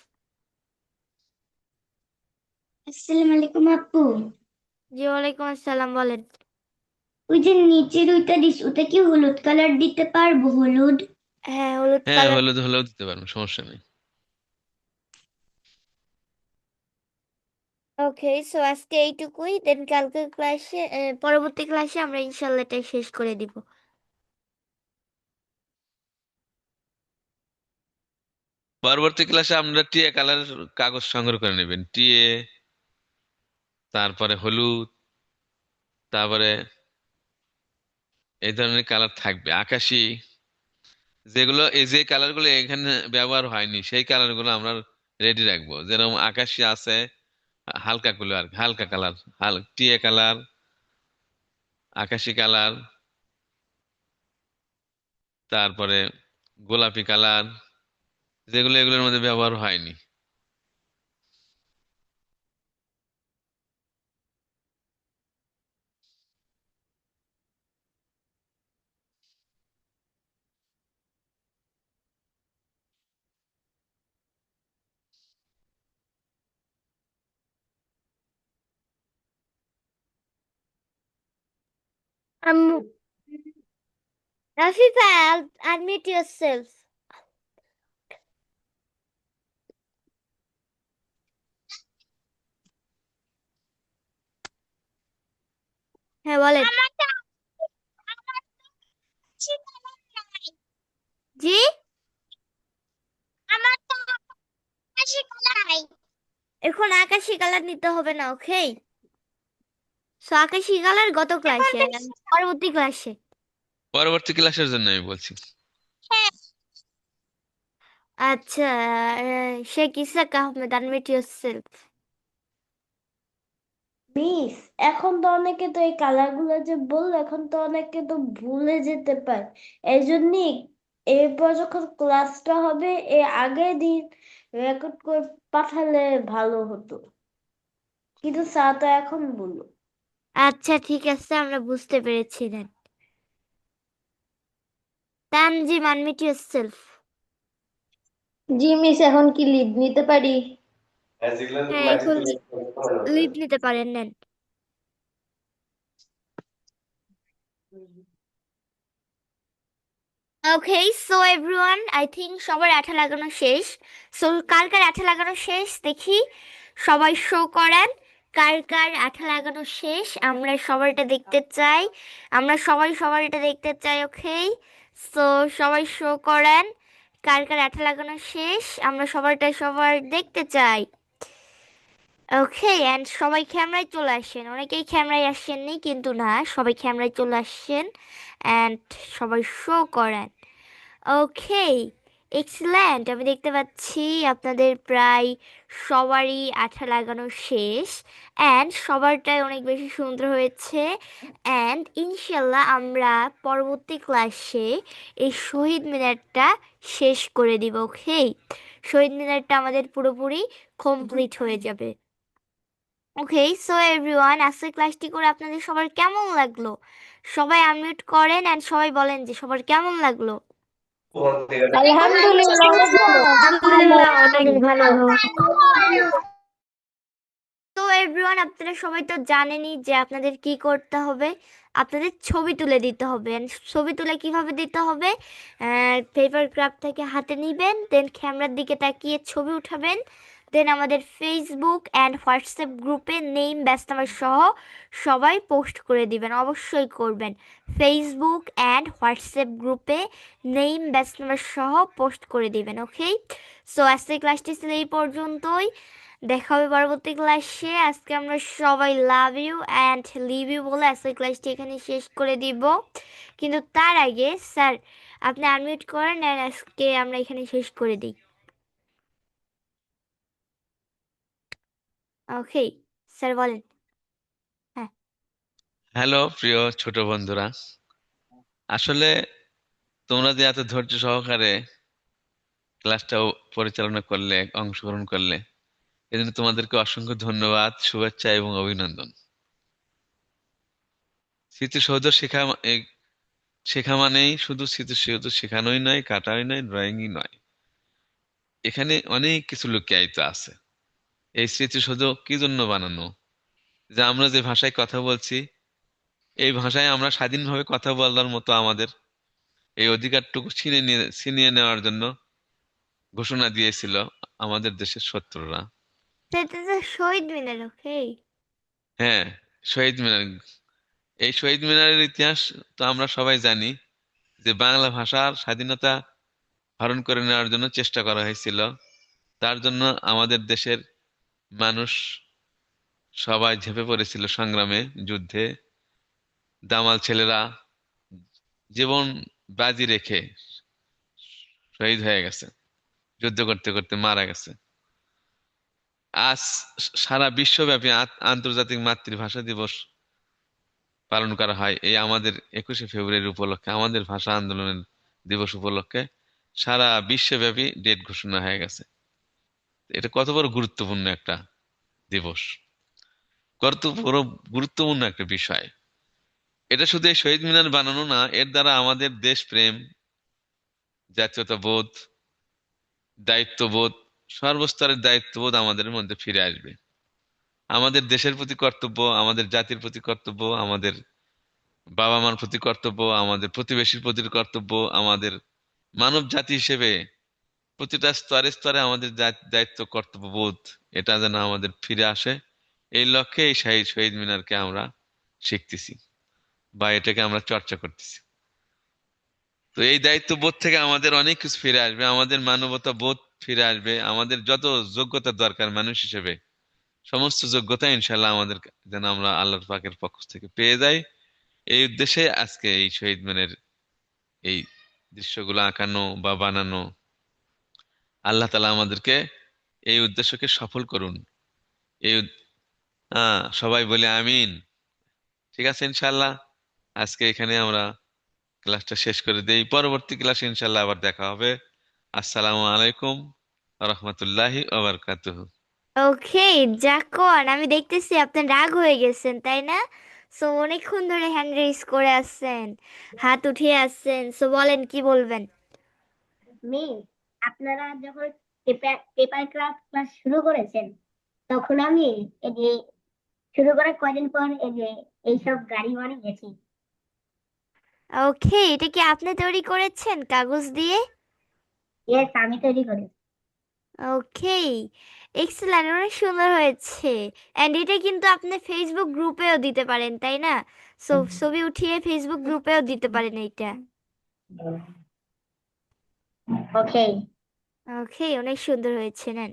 আসসালামু আলাইকুম আপু। জি, ওয়ালাইকুম আসসালাম, বলেন। ওই যে নিচে দুইটা ডিশ, ওটা কি হলুদ কালার দিতে পারবো? হলুদ? হ্যাঁ, হলুদ হ্যাঁ, কালার। হলুদ হলেও দিতে পারবেন, সমস্যা নেই। ওকে, সো আজকে এইটুকুই, দেন কালকে ক্লাসে, পরবর্তী ক্লাসে আমরা ইনশাল্লাহ এটা শেষ করে দিব। পরবর্তী ক্লাসে আমরা টিএ কালার কাগজ সংগ্রহ করে নেবেন। টিএ, তারপরে হলুদ, তারপরে এই ধরনের কালার থাকবে, আকাশি, যেগুলো এই যে কালার গুলো এখানে ব্যবহার হয়নি সেই কালার গুলো আমরা রেডি রাখবো। যেরকম আকাশি আছে, হালকা গুলো আর কি, হালকা কালার, টিএ কালার, আকাশি কালার, তারপরে গোলাপি কালার, যেগুলো এগুলোর মধ্যে ব্যবহার হয়নি। আম্মু, আফিফা, আনমিউট ইয়োরসেলফ। হ্যাঁ, বলেন। জি, এখন আকাশি কালার নিতে হবে না, ওকে? সো আকাশি কালার গত ক্লাসে, পরবর্তী ক্লাসে। পরবর্তী ক্লাসের জন্য আমি বলছি। আচ্ছা, Sheikh Ishak Ahmed, unmute yourself. Miss, এখন তো অনেকে তো এই কালার গুলো যে বললো, এখন তো অনেকে তো ভুলে যেতে পারে। এই জন্যই এরপর যখন ক্লাসটা হবে এর আগের দিন রেকর্ড করে পাঠালে ভালো হতো, কিন্তু স্যার তো এখন বললো। আচ্ছা, ঠিক আছে, আমরা বুঝতে পেরেছি দেন। Tanzim, unmute yourself. জি মিস, এখন কি লিভ নিতে পারি? হ্যাঁ, এখন লিভ নিতে পারেন, নেন। ওকে, সো এভরিওয়ান, আই থিংক সবার আঠা লাগানো শেষ। সো কার কার আঠা লাগানো শেষ দেখি, সবাই শো করেন কার কার আঠা লাগানো শেষ। আমরা সবারটা দেখতে চাই, আমরা সবাই সবারটা দেখতে চাই। ওকে, সো সবাই শো করেন কার কার আঠা লাগানো শেষ, আমরা সবারটা সবার দেখতে চাই। ওকে, অ্যান্ড সবাই ক্যামেরায় চলে আসেন, অনেকেই ক্যামেরায় আসেননি কিন্তু না, সবাই ক্যামেরায় চলে আসছেন অ্যান্ড সবাই শো করেন। ওকে, এক্সিলেন্ট, আমি দেখতে পাচ্ছি আপনাদের প্রায় সবারই আঠা লাগানো শেষ অ্যান্ড সবারটাই অনেক বেশি সুন্দর হয়েছে। অ্যান্ড ইনশাল্লাহ আমরা পরবর্তী ক্লাসে এই শহীদ মিনারটা শেষ করে দিব। ওকে, শহীদ মিনারটা আমাদের পুরোপুরি কমপ্লিট হয়ে যাবে। ওকে, সো এভরিওয়ান, আজকের ক্লাসটি করে আপনাদের সবার কেমন লাগলো? সবাই আনমিউট করেন অ্যান্ড সবাই বলেন যে সবার কেমন লাগলো। আলহামদুলিল্লাহ অনেক ভালো। আলহামদুলিল্লাহ অনেক ভালো। তো এভরিওয়ান, আপনারা সবাই তো জানেনই যে আপনাদের কি করতে হবে, আপনাদের ছবি তুলে দিতে হবে। And ছবি তুলে কিভাবে দিতে হবে, পেপার ক্রাফট থেকে হাতে নেবেন, দেন ক্যামেরার দিকে তাকিয়ে ছবি উঠাবেন, দেন আমাদের ফেসবুক অ্যান্ড হোয়াটসঅ্যাপ গ্রুপে নেম ব্যাচ নাম্বার সহ সবাই পোস্ট করে দিবেন, অবশ্যই করবেন। ফেসবুক অ্যান্ড হোয়াটসঅ্যাপ গ্রুপে নেম ব্যাচ নাম্বার সহ পোস্ট করে দিবেন। ওকে, সো আজকের ক্লাসটি ছিল এই পর্যন্তই, দেখা হবে পরবর্তী ক্লাসে। আজকে আমরা সবাই love you and leave you বলে আজকের ক্লাসটি এখানে শেষ করে দিব, কিন্তু তার আগে স্যার আপনি আনমিউট করেন আর আজকে আমরা এখানে শেষ করে দিই। ওকে, স্যার বলেন। হ্যাঁ, হ্যালো প্রিয় ছোট বন্ধুরা, আসলে তোমরা যে এত ধৈর্য সহকারে ক্লাসটা পরিচালনা করলে, অংশগ্রহণ করলে, এজন্য তোমাদেরকে অসংখ্য ধন্যবাদ, শুভেচ্ছা এবং অভিনন্দন। স্মৃতিসৌধ শেখা মানেই শুধু স্মৃতিসৌধ শেখানোই নয়, কাটাই নয়, ড্রয়িংই নয়, এখানে অনেক কিছু লুকিয়ে আছে। এই স্মৃতিসৌধ কি জন্য বানানো? যে আমরা যে ভাষায় কথা বলছি, এই ভাষায় আমরা স্বাধীনভাবে কথা বলার মতো আমাদের এই অধিকারটুকু ছিনিয়ে নেওয়ার জন্য ঘোষণা দিয়েছিল আমাদের দেশের শত্রুরা। সেটা তো শহীদ মিনার। ওকে, হ্যাঁ, শহীদ মিনার। এই শহীদ মিনারের ইতিহাস তো আমরা সবাই জানি, যে বাংলা ভাষার স্বাধীনতা হরণ করে নেওয়ার জন্য চেষ্টা করা হয়েছিল। তার জন্য আমাদের দেশের মানুষ সবাই ঝেঁপে পড়েছিল সংগ্রামে, যুদ্ধে। দামাল ছেলেরা জীবন বাজি রেখে শহীদ হয়ে গেছে, যুদ্ধ করতে করতে মারা গেছে। আজ সারা বিশ্বব্যাপী আন্তর্জাতিক মাতৃভাষা দিবস পালন করা হয় এই আমাদের 21শে ফেব্রুয়ারি উপলক্ষে, আমাদের ভাষা আন্দোলনের দিবস উপলক্ষে সারা বিশ্বব্যাপী ডেট ঘোষণা হয়ে গেছে। এটা কত বড় গুরুত্বপূর্ণ একটা দিবস, কত বড় গুরুত্বপূর্ণ একটা বিষয়। এটা শুধু এই শহীদ মিনার বানানো না, এর দ্বারা আমাদের দেশপ্রেম, জাতীয়তাবোধ, দায়িত্ববোধ, সর্বস্তরের দায়িত্ববোধ আমাদের মধ্যে ফিরে আসবে। আমাদের দেশের প্রতি কর্তব্য, আমাদের জাতির প্রতি কর্তব্য, আমাদের বাবা মার প্রতি কর্তব্য, আমাদের প্রতিবেশীর প্রতি কর্তব্য, আমাদের মানব জাতি হিসেবে প্রতিটা স্তরে স্তরে আমাদের দায়িত্ব, কর্তব্য বোধ, এটা যেন আমাদের ফিরে আসে। এই লক্ষ্যে এই শহীদ মিনারকে আমরা শিখতেছি বা এটাকে আমরা চর্চা করতেছি। তো এই দায়িত্ব বোধ থেকে আমাদের অনেক কিছু ফিরে আসবে, আমাদের মানবতা বোধ ফিরে আসবে, আমাদের যত যোগ্যতা দরকার মানুষ হিসেবে সমস্ত যোগ্যতা ইনশাল্লাহ আমাদের যেন আমরা আল্লাহর পাকের পক্ষ থেকে পেয়ে যাই। এই উদ্দেশ্যে আজকে এই শহীদ মিনারের এই দৃশ্যগুলো আঁকানো বা বানানো। আল্লাহ তাআলা আমাদেরকে এই উদ্দেশ্যকে সফল করুন। এই সবাই বলে আমিন। ঠিক আছে, ইনশাল্লাহ আজকে এখানে আমরা ক্লাসটা শেষ করে দেই। পরবর্তী ক্লাসে ইনশাল্লাহ আবার দেখা হবে। আসসালামু আলাইকুম ওয়া রাহমাতুল্লাহি ওয়া বারাকাতুহু। ওকে, যাকন আমি দেখতেছি আপনি রাগ হয়ে গেছেন, তাই না? সো অনেকক্ষণ ধরে হ্যান্ড রেজ করে আসছেন, হাত উঠিয়ে আসছেন, সো বলেন কি বলবেন। মিস, আপনারা যখন পেপার ক্রাফট ক্লাস শুরু করেছেন তখন আমি এই যে শুরু করার কয়দিন পর এই যে এইসব গাড়ি বানিয়েছি। ওকে, এটা কি আপনি তৈরি করেছেন কাগজ দিয়ে? ইয়েস, আমি তৈরি করি। ওকে, এক্সেলেন্ট, অনেক সুন্দর হয়েছে। এন্ড এটা কিন্তু আপনি ফেসবুক গ্রুপেও দিতে পারেন, তাই না? সো ছবি উঠিয়ে ফেসবুক গ্রুপেও দিতে পারেন এইটা। ওকে। ওকে, অনেক সুন্দর হয়েছে, নেন।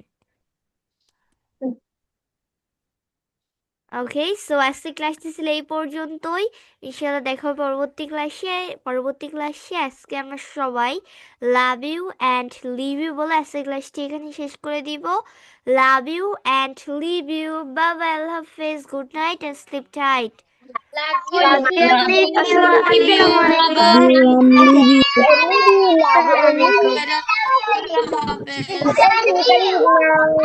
ওকে, সো আজকে ক্লাসটি ছিল এই পর্যন্তই। ইনশাআল্লাহ দেখা হবে পরবর্তী ক্লাসে। আজকে আমরা সবাই love you and leave you বলে আজকে ক্লাসটি এখানে শেষ করে দিব। Love you and leave you, bye bye, আল্লাহ হাফেজ, good night and sleep tight. Love you.